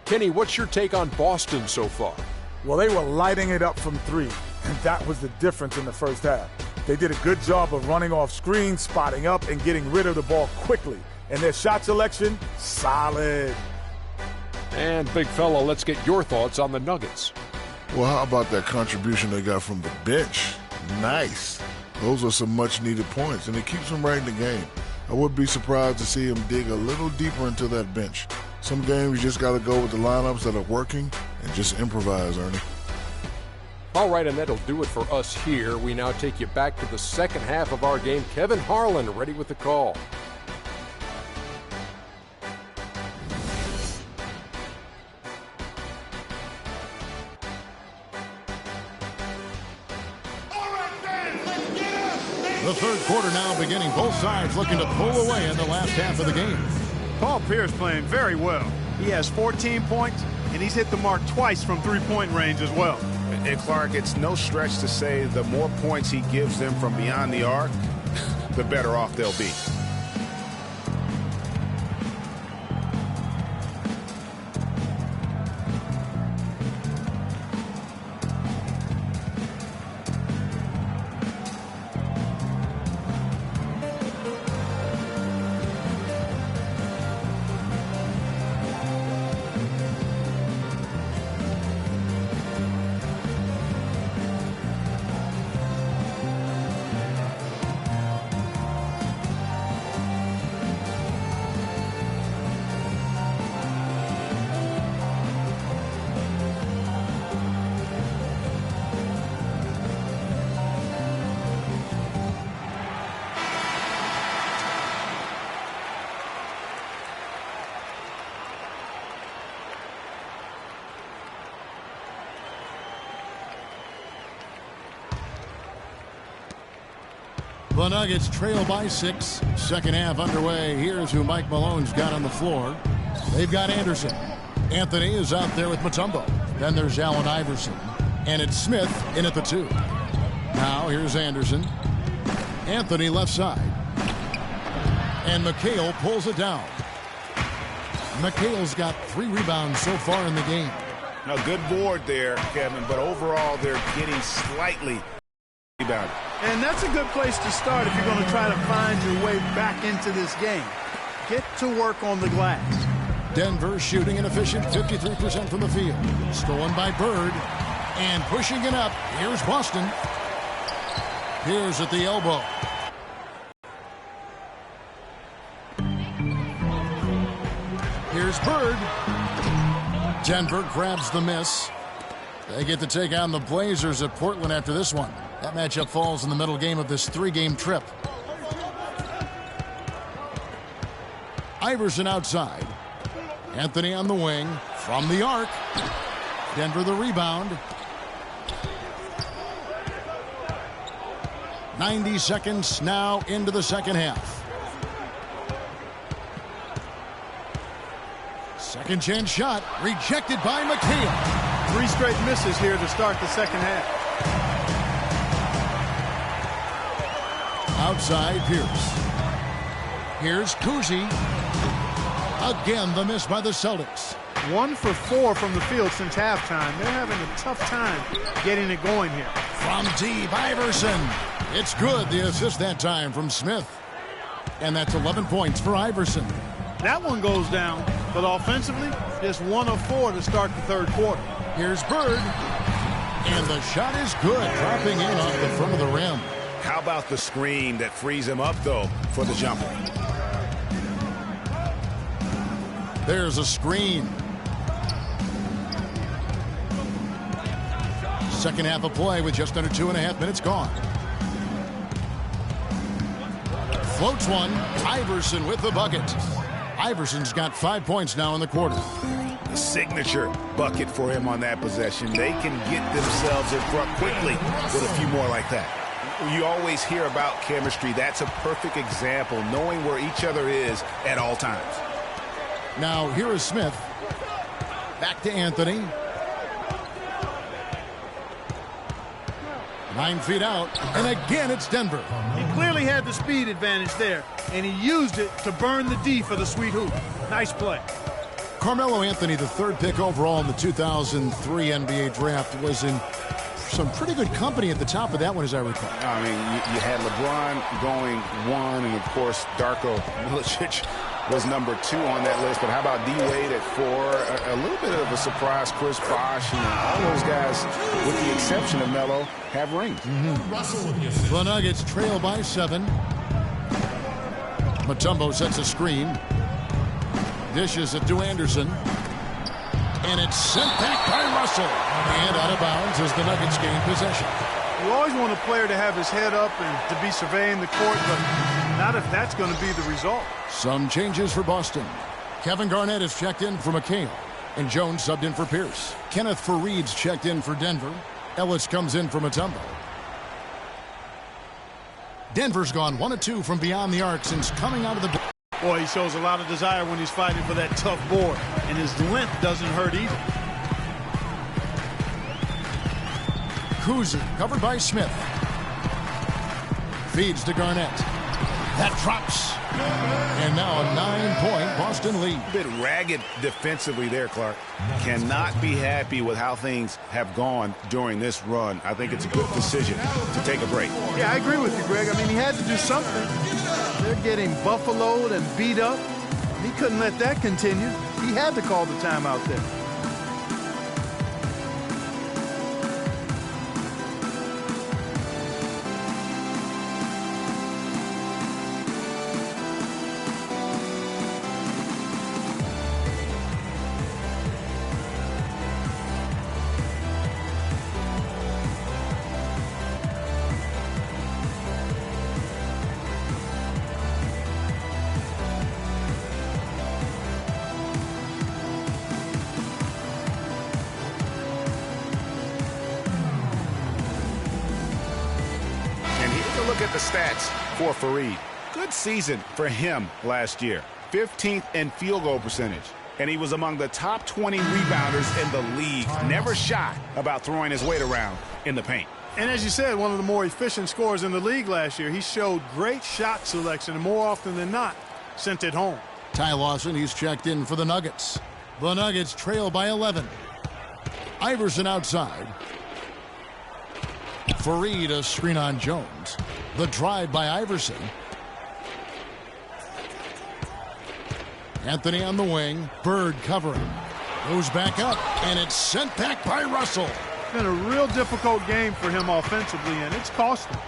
Kenny, what's your take on Boston so far? Well, they were lighting it up from three, and that was the difference in the first half. They did a good job of running off screens, spotting up, and getting rid of the ball quickly. And their shot selection, solid. And, big fella, let's get your thoughts on the Nuggets. Well, how about that contribution they got from the bench? Nice. Those are some much-needed points, and it keeps them right in the game. I would be surprised to see them dig a little deeper into that bench. Some games you just got to go with the lineups that are working and just improvise, Ernie. All right, and that'll do it for us here. We now take you back to the second half of our game. Kevin Harlan ready with the call. The third quarter now beginning. Both sides looking to pull away in the last half of the game. Paul Pierce playing very well. He has 14 points, and he's hit the mark twice from three-point range as well. And Clark, it's no stretch to say the more points he gives them from beyond the arc, the better off they'll be. The Nuggets trail by 6. Second half underway. Here's who Mike Malone's got on the floor. They've got Anderson. Anthony is out there with Mutombo. Then there's Allen Iverson. And it's Smith in at the 2. Now here's Anderson. Anthony left side. And McHale pulls it down. McHale's got 3 rebounds so far in the game. A good board there, Kevin, but overall they're getting slightly rebounded. And that's a good place to start if you're going to try to find your way back into this game. Get to work on the glass. Denver shooting an efficient 53% from the field. Stolen by Bird. And pushing it up. Here's Boston. Here's at the elbow. Here's Bird. Denver grabs the miss. They get to take on the Blazers at Portland after this one. That matchup falls in the middle game of this 3-game trip. Iverson outside. Anthony on the wing. From the arc. Denver the rebound. 90 seconds now into the second half. Second chance shot. Rejected by McHale. 3 straight misses here to start the second half. Outside Pierce. Here's Kuzi. Again the miss by the Celtics. 1 for 4 from the field since halftime. They're having a tough time getting it going here. From deep, Iverson. It's good. The assist that time from Smith. And that's 11 points for Iverson. That one goes down, but offensively, just 1 of 4 to start the third quarter. Here's Bird. And the shot is good, dropping in off the front of the rim. How about the screen that frees him up, though, for the jumper? There's a screen. Second half of play with just under 2.5 minutes gone. Floats one. Iverson with the bucket. Iverson's got 5 points now in the quarter. The signature bucket for him on that possession. They can get themselves in front quickly with a few more like that. You always hear about chemistry. That's a perfect example, knowing where each other is at all times. Now, here is Smith. Back to Anthony. 9 feet out, and again it's Denver. He clearly had the speed advantage there, and he used it to burn the D for the sweet hoop. Nice play. Carmelo Anthony, the 3rd pick overall in the 2003 NBA draft, was in some pretty good company at the top of that one, as I recall. I mean, you had LeBron going 1, and of course, Darko Milicic was number 2 on that list. But how about D-Wade at 4? A little bit of a surprise, Chris Bosh. All those guys, with the exception of Melo, have rings. The Nuggets trail by 7. Mutombo sets a screen. Dishes it to Anderson. And it's sent back by Russell. And out of bounds as the Nuggets gain possession. You always want a player to have his head up and to be surveying the court, but not if that's going to be the result. Some changes for Boston. Kevin Garnett is checked in for McHale, and Jones subbed in for Pierce. Kenneth Faried's checked in for Denver. Ellis comes in for Mutombo. Denver's gone 1 of 2 from beyond the arc since coming out of the... Boy, he shows a lot of desire when he's fighting for that tough board, and his length doesn't hurt either. Kuzi covered by Smith. Feeds to Garnett. That drops. And now a 9-point Boston lead. A bit ragged defensively there, Clark. Cannot be happy with how things have gone during this run. I think it's a good decision to take a break. Yeah, I agree with you, Greg. I mean, he had to do something. They're getting buffaloed and beat up. He couldn't let that continue. He had to call the timeout there. Look at the stats for Faried. Good season for him last year. 15th in field goal percentage. And he was among the top 20 rebounders in the league. Never shy about throwing his weight around in the paint. And as you said, one of the more efficient scorers in the league last year. He showed great shot selection, and more often than not, sent it home. Ty Lawson, he's checked in for the Nuggets. The Nuggets trail by 11. Iverson outside. Faried, a screen on Jones. The drive by Iverson. Anthony on the wing. Bird covering. Goes back up, and it's sent back by Russell. It's been a real difficult game for him offensively, and it's cost him.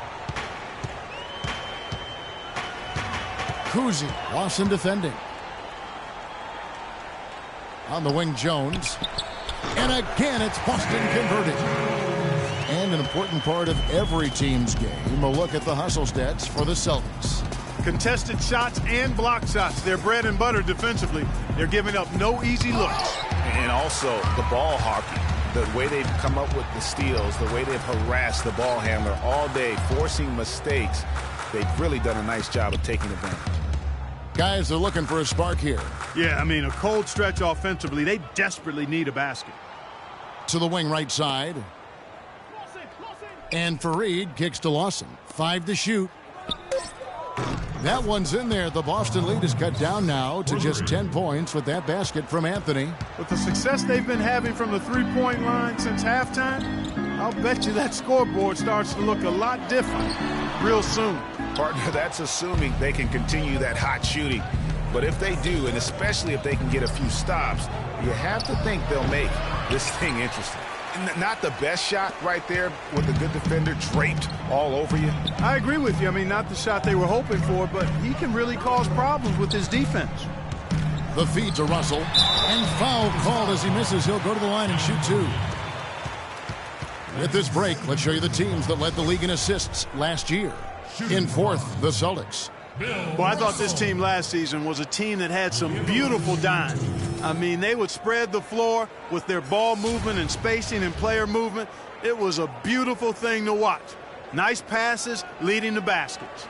Kuzi, Lawson defending. On the wing, Jones. And again, it's Boston converting. And an important part of every team's game, a look at the hustle stats for the Celtics. Contested shots and block shots. They're bread and butter defensively. They're giving up no easy looks. And also the ball hockey. The way they've come up with the steals, the way they've harassed the ball handler all day, forcing mistakes. They've really done a nice job of taking advantage. Guys are looking for a spark here. Yeah, I mean, a cold stretch offensively. They desperately need a basket. To the wing right side. And Faried kicks to Lawson. 5 to shoot. That one's in there. The Boston lead is cut down now to just 10 points with that basket from Anthony. With the success they've been having from the three-point line since halftime, I'll bet you that scoreboard starts to look a lot different real soon. Partner, that's assuming they can continue that hot shooting. But if they do, and especially if they can get a few stops, you have to think they'll make this thing interesting. Not the best shot right there with a good defender draped all over you. I agree with you. I mean, not the shot they were hoping for, but he can really cause problems with his defense. The feed to Russell. And foul called as he misses. He'll go to the line and shoot 2. At this break, let's show you the teams that led the league in assists last year. In 4th, the Celtics. Well, I thought this team last season was a team that had some beautiful dimes. I mean, they would spread the floor with their ball movement and spacing and player movement. It was a beautiful thing to watch. Nice passes leading to baskets.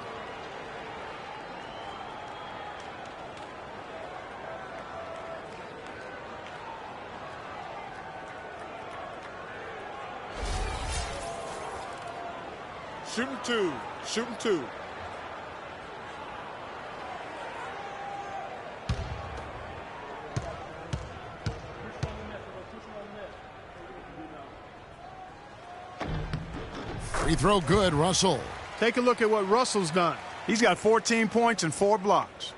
Shooting two. Shooting two. Free throw good, Russell. Take a look at what Russell's done. He's got 14 points and 4 blocks.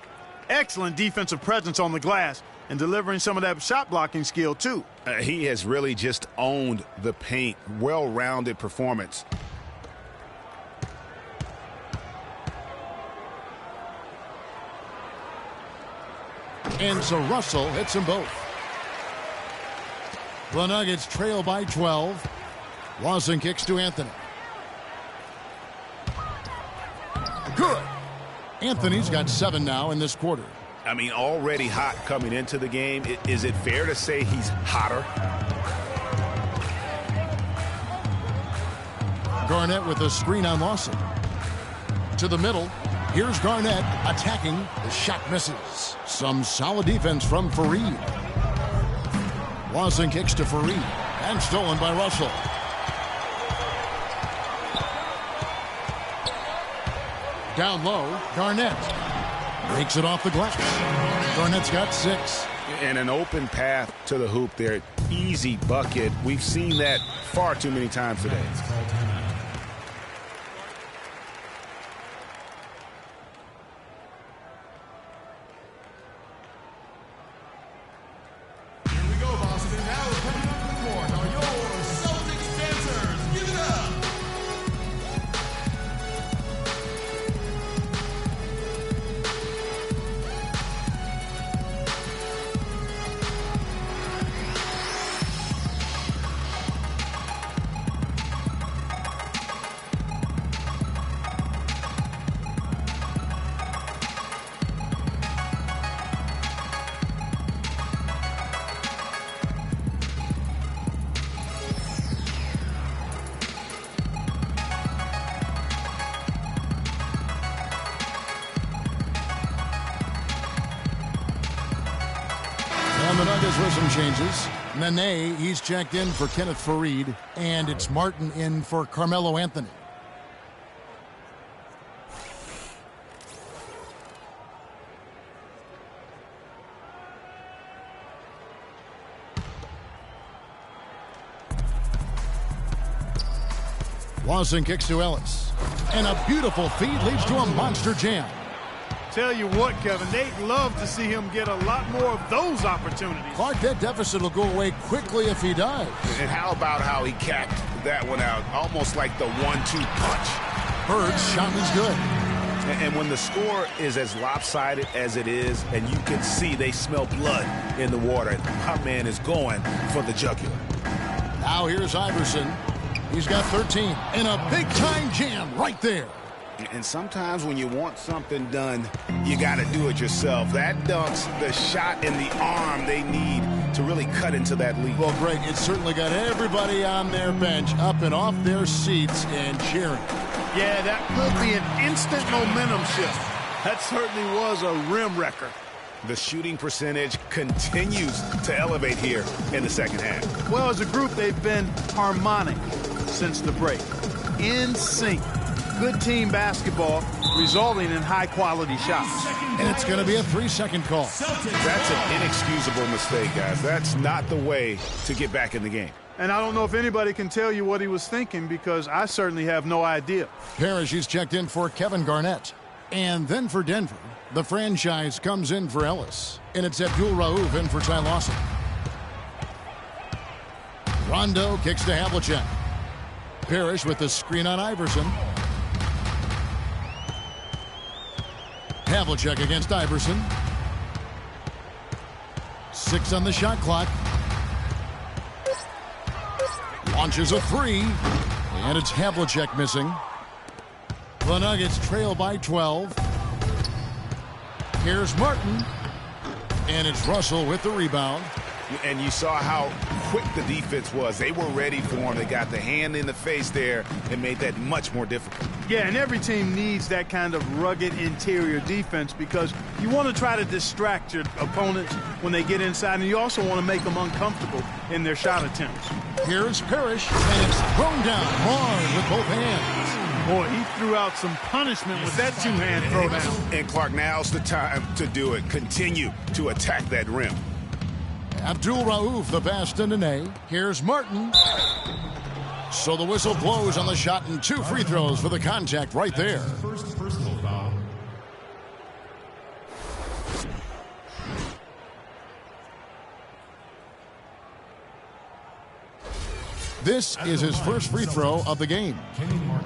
Excellent defensive presence on the glass and delivering some of that shot blocking skill too. He has really just owned the paint. Well-rounded performance. And so Russell hits them both. The Nuggets trail by 12. Lawson kicks to Anthony. Good. Anthony's got 7 now in this quarter. I mean, already hot coming into the game. Is it fair to say he's hotter? Garnett with a screen on Lawson. To the middle. Here's Garnett attacking. The shot misses. Some solid defense from Fareed. Lawson kicks to Fareed. And stolen by Russell. Down low, Garnett breaks it off the glass. Garnett's got 6. And an open path to the hoop there. Easy bucket. We've seen that far too many times today. Here we go, Boston. Now coming up the court are your Celtics dancers. Give it up. And the Nuggets with some changes. Nene, he's checked in for Kenneth Fareed. And it's Martin in for Carmelo Anthony. Lawson kicks to Ellis. And a beautiful feed leads to a monster jam. Tell you what, Kevin, they'd love to see him get a lot more of those opportunities. Clark, that deficit will go away quickly if he does. And how about how he capped that one out? Almost like the 1-2 punch. Bird's shot is good. And when the score is as lopsided as it is, and you can see they smell blood in the water, my man is going for the jugular. Now here's Iverson. He's got 13. And a big-time jam right there. And sometimes when you want something done, you got to do it yourself. That dunks the shot in the arm they need to really cut into that lead. Well, Greg, it certainly got everybody on their bench up and off their seats and cheering. Yeah, that could be an instant momentum shift. That certainly was a rim wrecker. The shooting percentage continues to elevate here in the second half. Well, as a group, they've been harmonic since the break. In sync. Good team basketball resulting in high-quality shots. And it's going to be a 3-second call. That's an inexcusable mistake, guys. That's not the way to get back in the game. And I don't know if anybody can tell you what he was thinking because I certainly have no idea. Parrish, he's checked in for Kevin Garnett. And then for Denver, the franchise comes in for Ellis. And it's Abdul Rauf in for Ty Lawson. Rondo kicks to Havlicek. Parrish with the screen on Iverson. Havlicek against Iverson. 6 on the shot clock. Launches a 3. And it's Havlicek missing. The Nuggets trail by 12. Here's Martin. And it's Russell with the rebound. And you saw how quick the defense was. They were ready for him. They got the hand in the face there and made that much more difficult. Yeah, and every team needs that kind of rugged interior defense because you want to try to distract your opponents when they get inside, and you also want to make them uncomfortable in their shot attempts. Here's Parrish, and it's thrown down hard with both hands. Boy, he threw out some punishment with that two-hand throwdown. And Clark, now's the time to do it. Continue to attack that rim. Abdul Rauf, the pass to Nene. Here's Martin. So the whistle blows on the shot and 2 free throws for the contact right there. First personal foul. This is his first free throw of the game.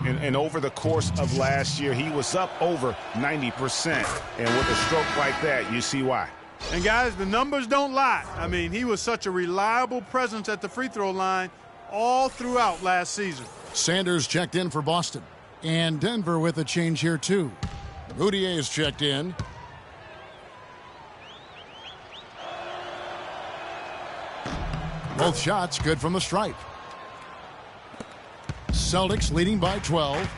And over the course of last year, he was up over 90%. And with a stroke like that, you see why. And guys, the numbers don't lie. I mean, he was such a reliable presence at the free throw line all throughout last season. Sanders checked in for Boston. And Denver with a change here too. Moutier is checked in. Both shots good from the stripe. Celtics leading by 12.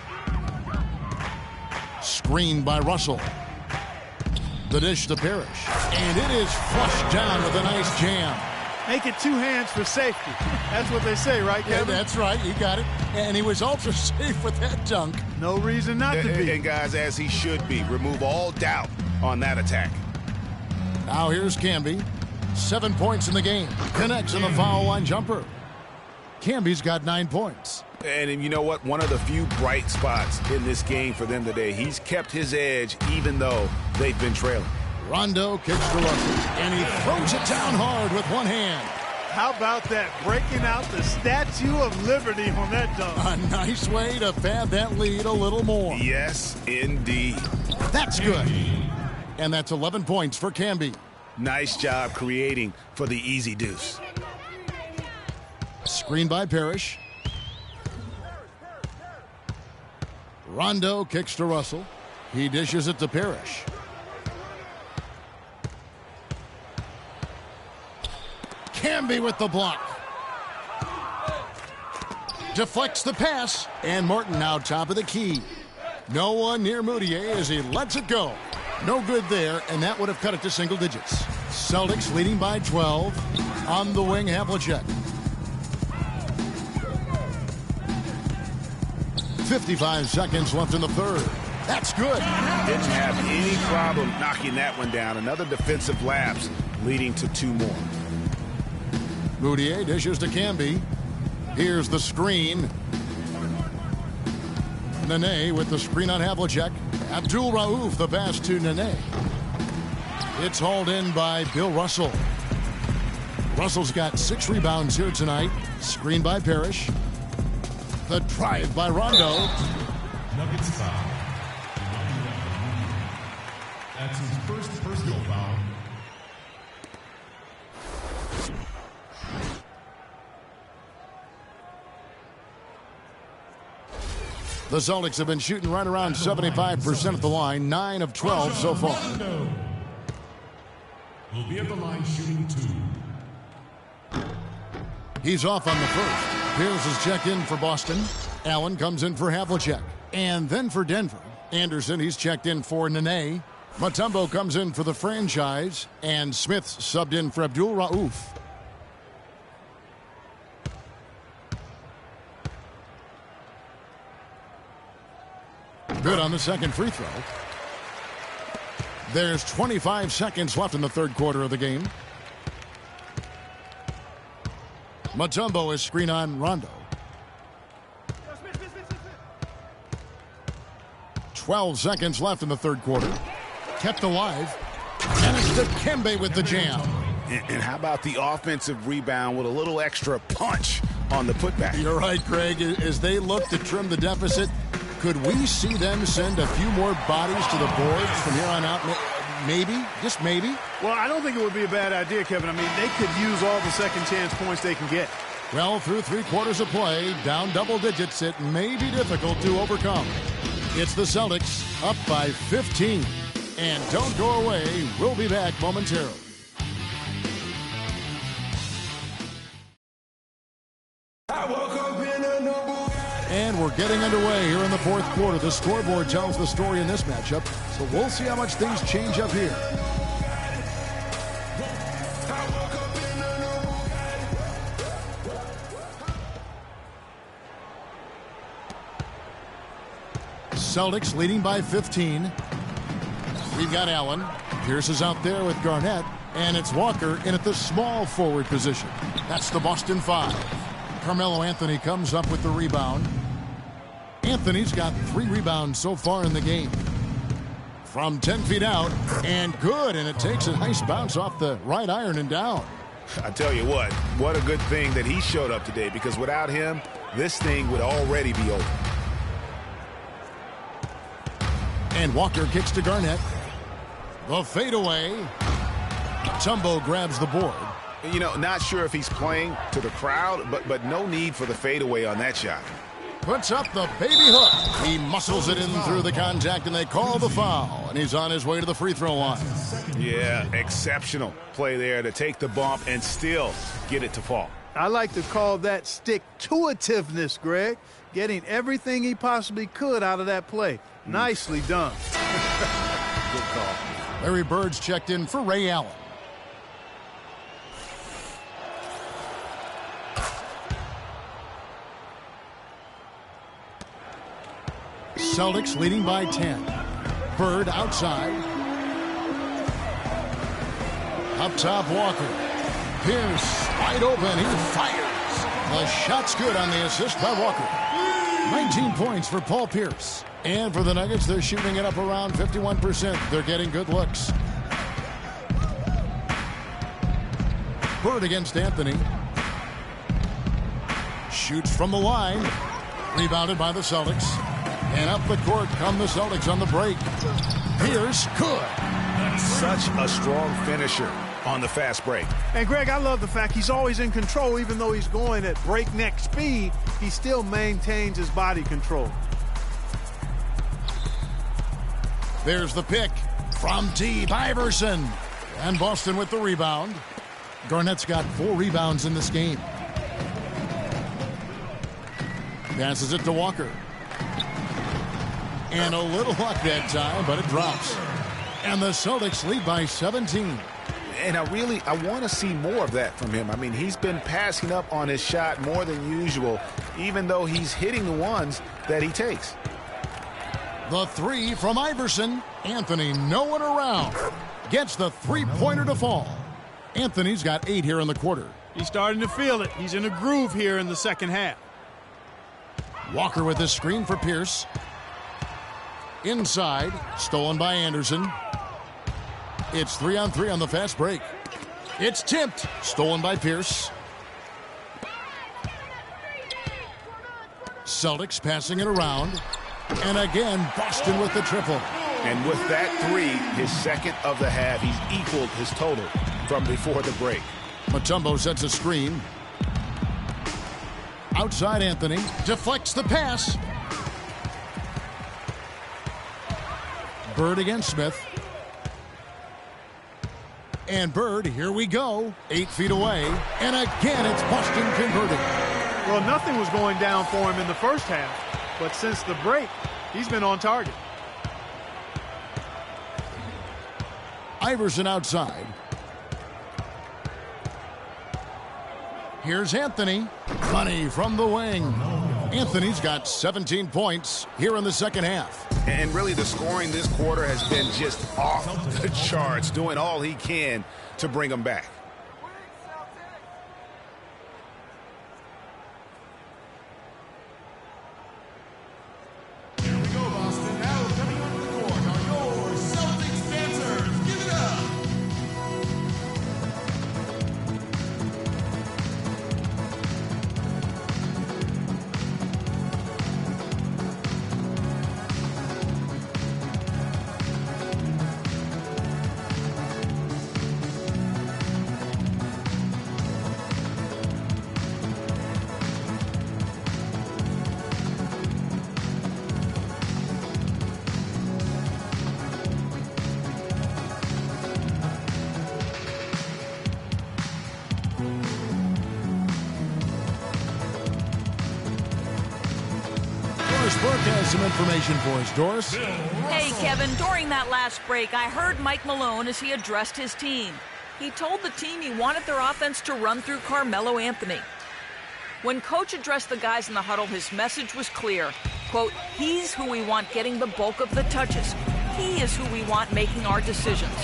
Screened by Russell. The dish to Parrish. And it is flushed down with a nice jam. Make it 2 hands for safety. That's what they say, right, Kevin? Yeah, that's right. You got it. And he was ultra safe with that dunk. No reason not to be. And guys, as he should be. Remove all doubt on that attack. Now here's Camby. 7 points in the game. Connects on the foul line jumper. Camby's got 9 points. And you know what? One of the few bright spots in this game for them today. He's kept his edge even though they've been trailing. Rondo kicks to Russell, and he throws it down hard with one hand. How about that? Breaking out the Statue of Liberty on that dunk. A nice way to pad that lead a little more. Yes, indeed. That's good. And that's 11 points for Camby. Nice job creating for the easy deuce. Screen by Parrish. Rondo kicks to Russell. He dishes it to Parrish. Camby with the block. Deflects the pass. And Martin now top of the key. No one near Moutier as he lets it go. No good there, and that would have cut it to single digits. Celtics leading by 12. On the wing, Havlicek. 55 seconds left in the third. That's good. Didn't have any problem knocking that one down. Another defensive lapse leading to 2 more. Moutier dishes to Camby. Here's the screen. Nene with the screen on Havlicek. Abdul Rauf the pass to Nene. It's hauled in by Bill Russell. Russell's got 6 rebounds here tonight. Screen by Parrish. The drive by Rondo. Nuggets foul. That's his first personal foul. The Celtics have been shooting right around 75% at the line, 9 of 12 so far. Will be at the line shooting 2. He's off on the first. Pierce is checked in for Boston. Allen comes in for Havlicek. And then for Denver. Anderson, he's checked in for Nene. Mutombo comes in for the franchise. And Smith subbed in for Abdul Rauf. Good on the second free throw. There's 25 seconds left in the third quarter of the game. Mutombo is screen on Rondo. 12 seconds left in the third quarter. Kept alive. And it's Dikembe with the jam. And how about the offensive rebound with a little extra punch on the putback? You're right, Craig. As they look to trim the deficit, could we see them send a few more bodies to the boards from here on out? Maybe, just maybe. Well, I don't think it would be a bad idea, Kevin. I mean, they could use all the second chance points they can get. Well, through 3 quarters of play, down double digits, it may be difficult to overcome. It's the Celtics up by 15. And don't go away. We'll be back momentarily. And we're getting underway here in the fourth quarter. The scoreboard tells the story in this matchup, so we'll see how much things change up here. Celtics leading by 15. We've got Allen. Pierce is out there with Garnett. And it's Walker in at the small forward position. That's the Boston 5. Carmelo Anthony comes up with the rebound. Anthony's got 3 rebounds so far in the game. From 10 feet out, and good, and it takes a nice bounce off the right iron and down. I tell you what a good thing that he showed up today, because without him, this thing would already be over. And Walker kicks to Garnett. The fadeaway. Tumbo grabs the board. You know, not sure if he's playing to the crowd, but no need for the fadeaway on that shot. Puts up the baby hook. He muscles it in through the contact, and they call the foul. And he's on his way to the free throw line. Yeah, exceptional play there to take the bump and still get it to fall. I like to call that stick-to-itiveness, Greg. Getting everything he possibly could out of that play. Nicely done. Good call. Larry Bird's checked in for Ray Allen. Celtics leading by 10. Bird outside. Up top, Walker. Pierce wide open. He fires. The shot's good on the assist by Walker. 19 points for Paul Pierce. And for the Nuggets, they're shooting it up around 51%. They're getting good looks. Bird against Anthony. Shoots from the line. Rebounded by the Celtics. And up the court come the Celtics on the break. Pierce, good. Such a strong finisher on the fast break. And, Greg, I love the fact he's always in control. Even though he's going at breakneck speed, he still maintains his body control. There's the pick from T. Iverson. And Boston with the rebound. Garnett's got 4 rebounds in this game. Passes it to Walker. And a little luck that time, but it drops. And the Celtics lead by 17. And I want to see more of that from him. I mean, he's been passing up on his shot more than usual, even though he's hitting the ones that he takes. The 3 from Iverson. Anthony, no one around. Gets the three-pointer to fall. Anthony's got 8 here in the quarter. He's starting to feel it. He's in a groove here in the second half. Walker with this screen for Pierce. Inside, stolen by Anderson. It's 3-on-3 on the fast break. It's tipped, stolen by Pierce. Celtics passing it around. And again, Boston with the triple. And with that 3, his second of the half, he's equaled his total from before the break. Mutombo sets a screen. Outside Anthony, deflects the pass. Bird against Smith. And Bird, here we go. 8 feet away. And again, it's Boston converting. Well, nothing was going down for him in the first half. But since the break, he's been on target. Iverson outside. Here's Anthony. Money from the wing. Anthony's got 17 points here in the second half. And really, the scoring this quarter has been just off the charts, doing all he can to bring them back. Here we go, Boston. Now coming onto the court are your Celtics dancers. Give it up. Doris Burke has some information for us. Doris? Hey, Kevin, during that last break, I heard Mike Malone as he addressed his team. He told the team he wanted their offense to run through Carmelo Anthony. When Coach addressed the guys in the huddle, his message was clear. Quote, he's who we want getting the bulk of the touches. He is who we want making our decisions.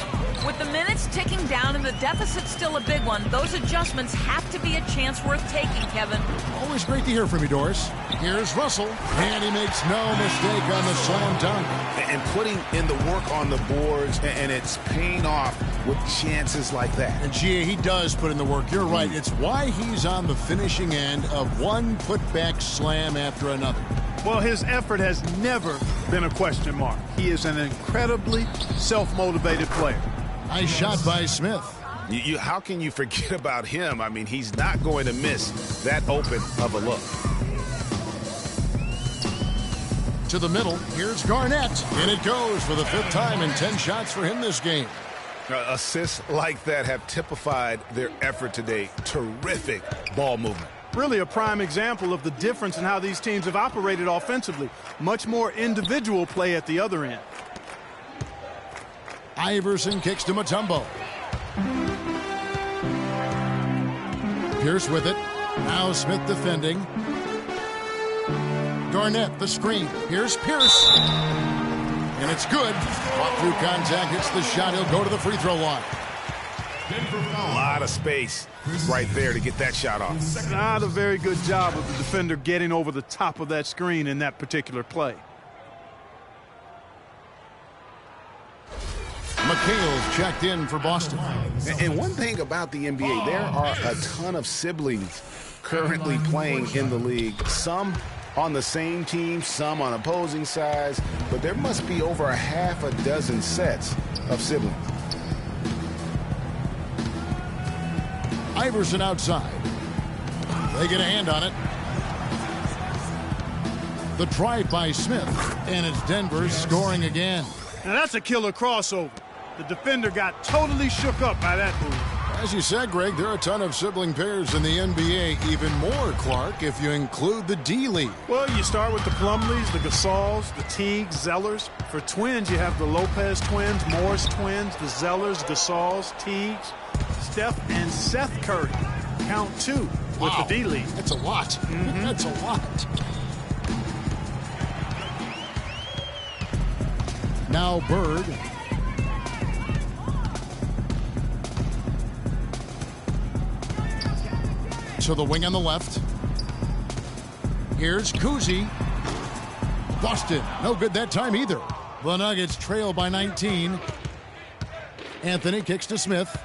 With the minutes ticking down and the deficit still a big one, those adjustments have to be a chance worth taking, Kevin. Always great to hear from you, Doris. Here's Russell, and he makes no mistake on the slam dunk. And putting in the work on the boards, and it's paying off with chances like that. And Gia, he does put in the work. You're right. It's why he's on the finishing end of one putback slam after another. Well, his effort has never been a question mark. He is an incredibly self-motivated player. Nice shot by Smith. How can you forget about him? I mean, he's not going to miss that open of a look. To the middle, here's Garnett. And it goes for the 5th time in 10 shots for him this game. Assists like that have typified their effort today. Terrific ball movement. Really a prime example of the difference in how these teams have operated offensively. Much more individual play at the other end. Iverson kicks to Mutombo. Pierce with it. Now Smith defending. Garnett, the screen. Here's Pierce. And it's good. Caught through contact, hits the shot. He'll go to the free throw line. A lot of space right there to get that shot off. Not a very good job of the defender getting over the top of that screen in that particular play. McHale's checked in for Boston. And one thing about the NBA, there are a ton of siblings currently playing in the league. Some on the same team, some on opposing sides, but there must be over a half a dozen sets of siblings. Iverson outside. They get a hand on it. The drive by Smith, and it's Denver scoring again. Now that's a killer crossover. The defender got totally shook up by that move. As you said, Greg, there are a ton of sibling pairs in the NBA. Even more, Clark, if you include the D-League. Well, you start with the Plumlees, the Gasols, the Teagues, Zellers. For twins, you have the Lopez twins, Morris twins, the Zellers, Gasols, Teagues, Steph and Seth Curry. Count 2 with the D-League. That's a lot. Mm-hmm. That's a lot. Now Bird. To the wing on the left. Here's Kuzi. Busted. No good that time either. The Nuggets trail by 19. Anthony kicks to Smith.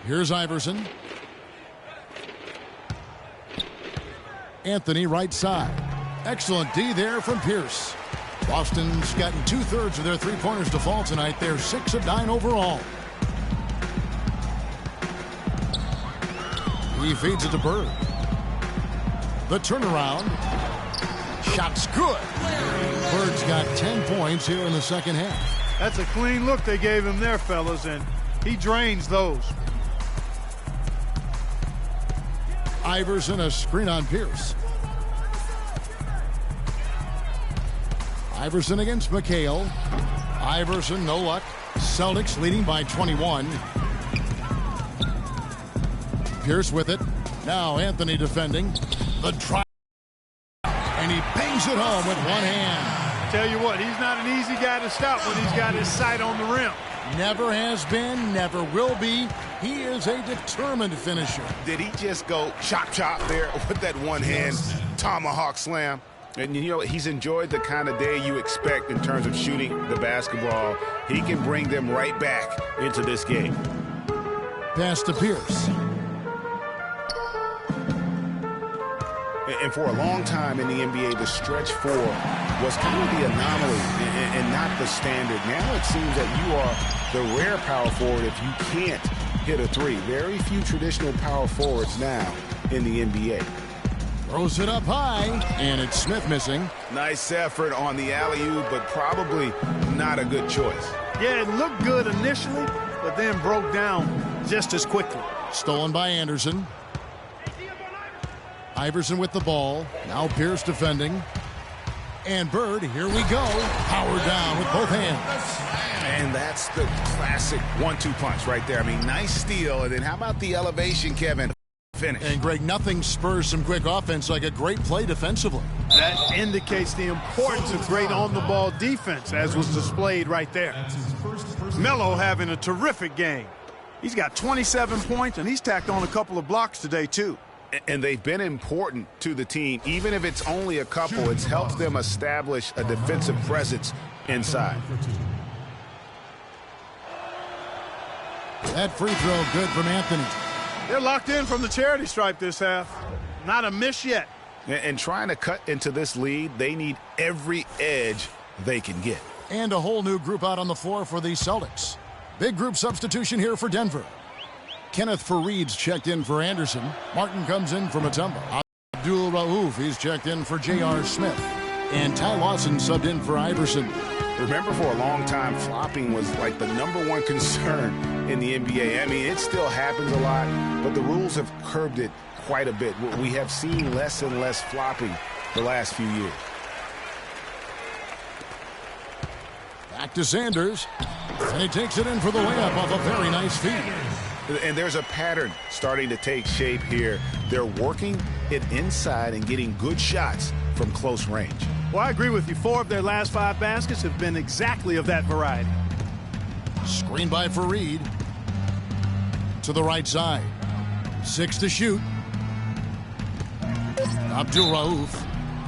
Here's Iverson. Anthony right side. Excellent D there from Pierce. Boston's gotten 2/3 of their three-pointers to fall tonight. They're 6 of 9 overall. He feeds it to Bird. The turnaround. Shot's good. Bird's got 10 points here in the second half. That's a clean look they gave him there, fellas, and he drains those. Iverson, a screen on Pierce. Iverson against McHale. Iverson, no luck. Celtics leading by 21. Pierce with it. Now Anthony defending. The drive. And he bangs it home with one hand. Tell you what, he's not an easy guy to stop when he's got his sight on the rim. Never has been, never will be. He is a determined finisher. Did he just go chop there with that one hand tomahawk slam? And you know, he's enjoyed the kind of day you expect in terms of shooting the basketball. He can bring them right back into this game. Pass to Pierce. And for a long time in the NBA, the stretch 4 was kind of the anomaly and not the standard. Now it seems that you are the rare power forward if you can't hit a 3. Very few traditional power forwards now in the NBA. Throws it up high, and it's Smith missing. Nice effort on the alley-oop, but probably not a good choice. Yeah, it looked good initially, but then broke down just as quickly. Stolen by Anderson. Iverson with the ball. Now Pierce defending. And Bird, here we go. Power down with both hands. And that's the classic 1-2 punch right there. I mean, nice steal. And then how about the elevation, Kevin? Finish. And Greg, nothing spurs some quick offense like a great play defensively. That indicates the importance of great on-the-ball defense, as was displayed right there. Melo having a terrific game. He's got 27 points, and he's tacked on a couple of blocks today, too. And they've been important to the team. Even if it's only a couple, it's helped them establish a defensive presence inside. That free throw good from Anthony. They're locked in from the charity stripe this half. Not a miss yet. And trying to cut into this lead, they need every edge they can get. And a whole new group out on the floor for the Celtics. Big group substitution here for Denver. Kenneth Faried's checked in for Anderson. Martin comes in for Mutombo. Abdul Rauf, he's checked in for J.R. Smith. And Ty Lawson subbed in for Iverson. Remember, for a long time, flopping was like the #1 concern in the NBA. I mean, it still happens a lot, but the rules have curbed it quite a bit. We have seen less and less flopping the last few years. Back to Sanders. And he takes it in for the layup off a very nice feed. And there's a pattern starting to take shape here. They're working it inside and getting good shots from close range. Well, I agree with you. 4 of their last 5 baskets have been exactly of that variety. Screen by Faried. To the right side. 6 to shoot. Abdul Rauf.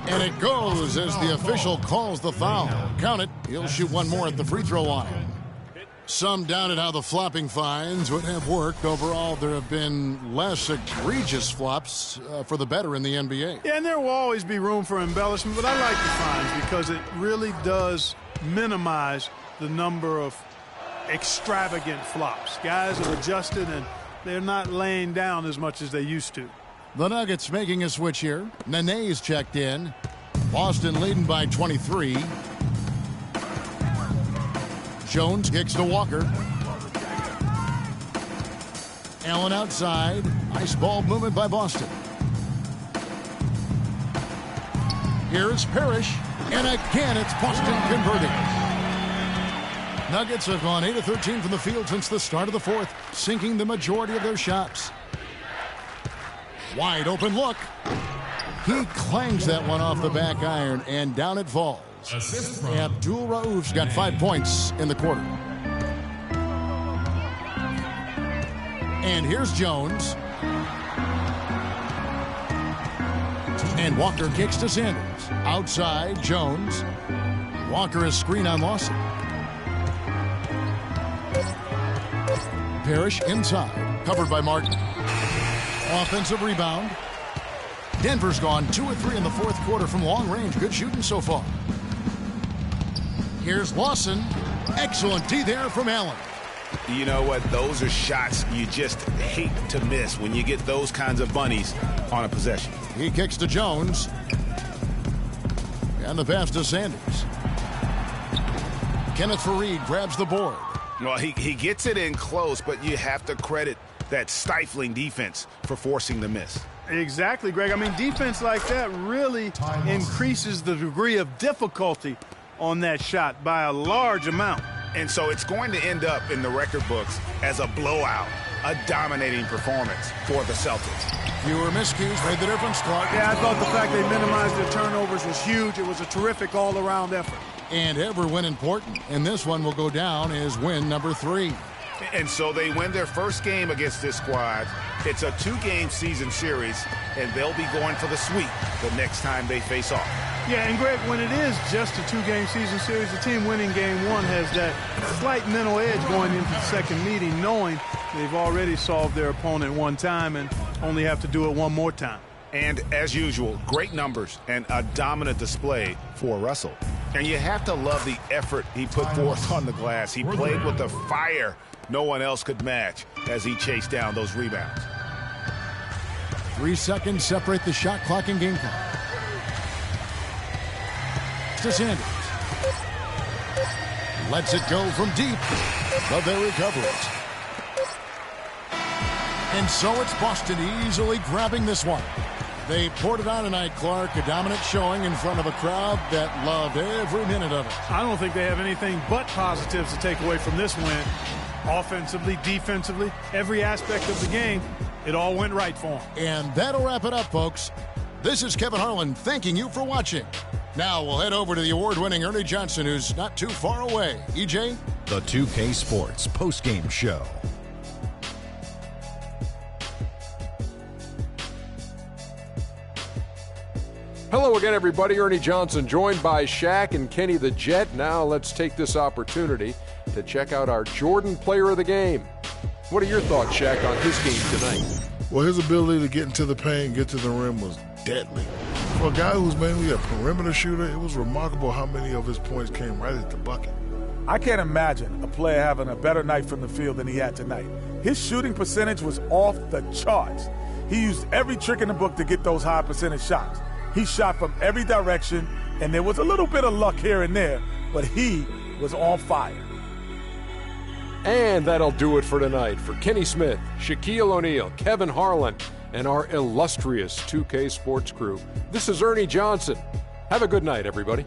And it goes as the official calls the foul. Count it. He'll shoot one more at the free throw line. Some doubted how the flopping fines would have worked. Overall, there have been less egregious flops for the better in the NBA. Yeah, and there will always be room for embellishment, but I like the fines because it really does minimize the number of extravagant flops. Guys have adjusted, and they're not laying down as much as they used to. The Nuggets making a switch here. Nene's checked in. Boston leading by 23. Jones kicks to Walker. Allen outside. Nice ball movement by Boston. Here's Parrish. And again, it's Boston converting. Nuggets have gone 8 of 13 from the field since the start of the 4th, sinking the majority of their shots. Wide open look. He clangs that one off the back iron, and down it falls. Abdul Rauf's got 5 points in the quarter. And here's Jones. And Walker kicks to Sanders. Outside, Jones. Walker is screen on Lawson. Parrish inside. Covered by Martin. Offensive rebound. Denver's gone 2 of 3 in the 4th quarter from long range. Good shooting so far. Here's Lawson. Excellent D there from Allen. You know what? Those are shots you just hate to miss when you get those kinds of bunnies on a possession. He kicks to Jones. And the pass to Sanders. Kenneth Faried grabs the board. Well, he gets it in close, but you have to credit that stifling defense for forcing the miss. Exactly, Greg. I mean, defense like that really increases the degree of difficulty on that shot by a large amount. And so it's going to end up in the record books as a blowout, a dominating performance for the Celtics. Fewer miscues made the difference, Clark. Yeah, I thought the fact they minimized their turnovers was huge. It was a terrific all-around effort. And every win important. And this one will go down as win number 3. And so they win their first game against this squad. It's a 2-game season series, and they'll be going for the sweep the next time they face off. Yeah, and Greg, when it is just a 2-game season series, the team winning game 1 has that slight mental edge going into the second meeting, knowing they've already solved their opponent one time and only have to do it one more time. And as usual, great numbers and a dominant display for Russell. And you have to love the effort he put forth on the glass. He played with the fire no one else could match as he chased down those rebounds. 3 seconds separate the shot clock and game clock. To Sanders. Lets it go from deep, but they recover it. And so it's Boston easily grabbing this one. They poured it on tonight, Clark. A dominant showing in front of a crowd that loved every minute of it. I don't think they have anything but positives to take away from this win. Offensively, defensively, every aspect of the game, it all went right for them. And that'll wrap it up, folks. This is Kevin Harlan thanking you for watching. Now we'll head over to the award-winning Ernie Johnson, who's not too far away. EJ? The 2K Sports postgame show. Hello again, everybody. Ernie Johnson, joined by Shaq and Kenny the Jet. Now let's take this opportunity to check out our Jordan Player of the Game. What are your thoughts, Shaq, on his game tonight? Well, his ability to get into the paint, get to the rim was deadly. For a guy who's mainly a perimeter shooter, it was remarkable how many of his points came right at the bucket. I can't imagine a player having a better night from the field than he had tonight. His shooting percentage was off the charts. He used every trick in the book to get those high percentage shots. He shot from every direction, and there was a little bit of luck here and there, but he was on fire. And that'll do it for tonight. For Kenny Smith, Shaquille O'Neal, Kevin Harlan, and our illustrious 2K Sports crew, this is Ernie Johnson. Have a good night, everybody.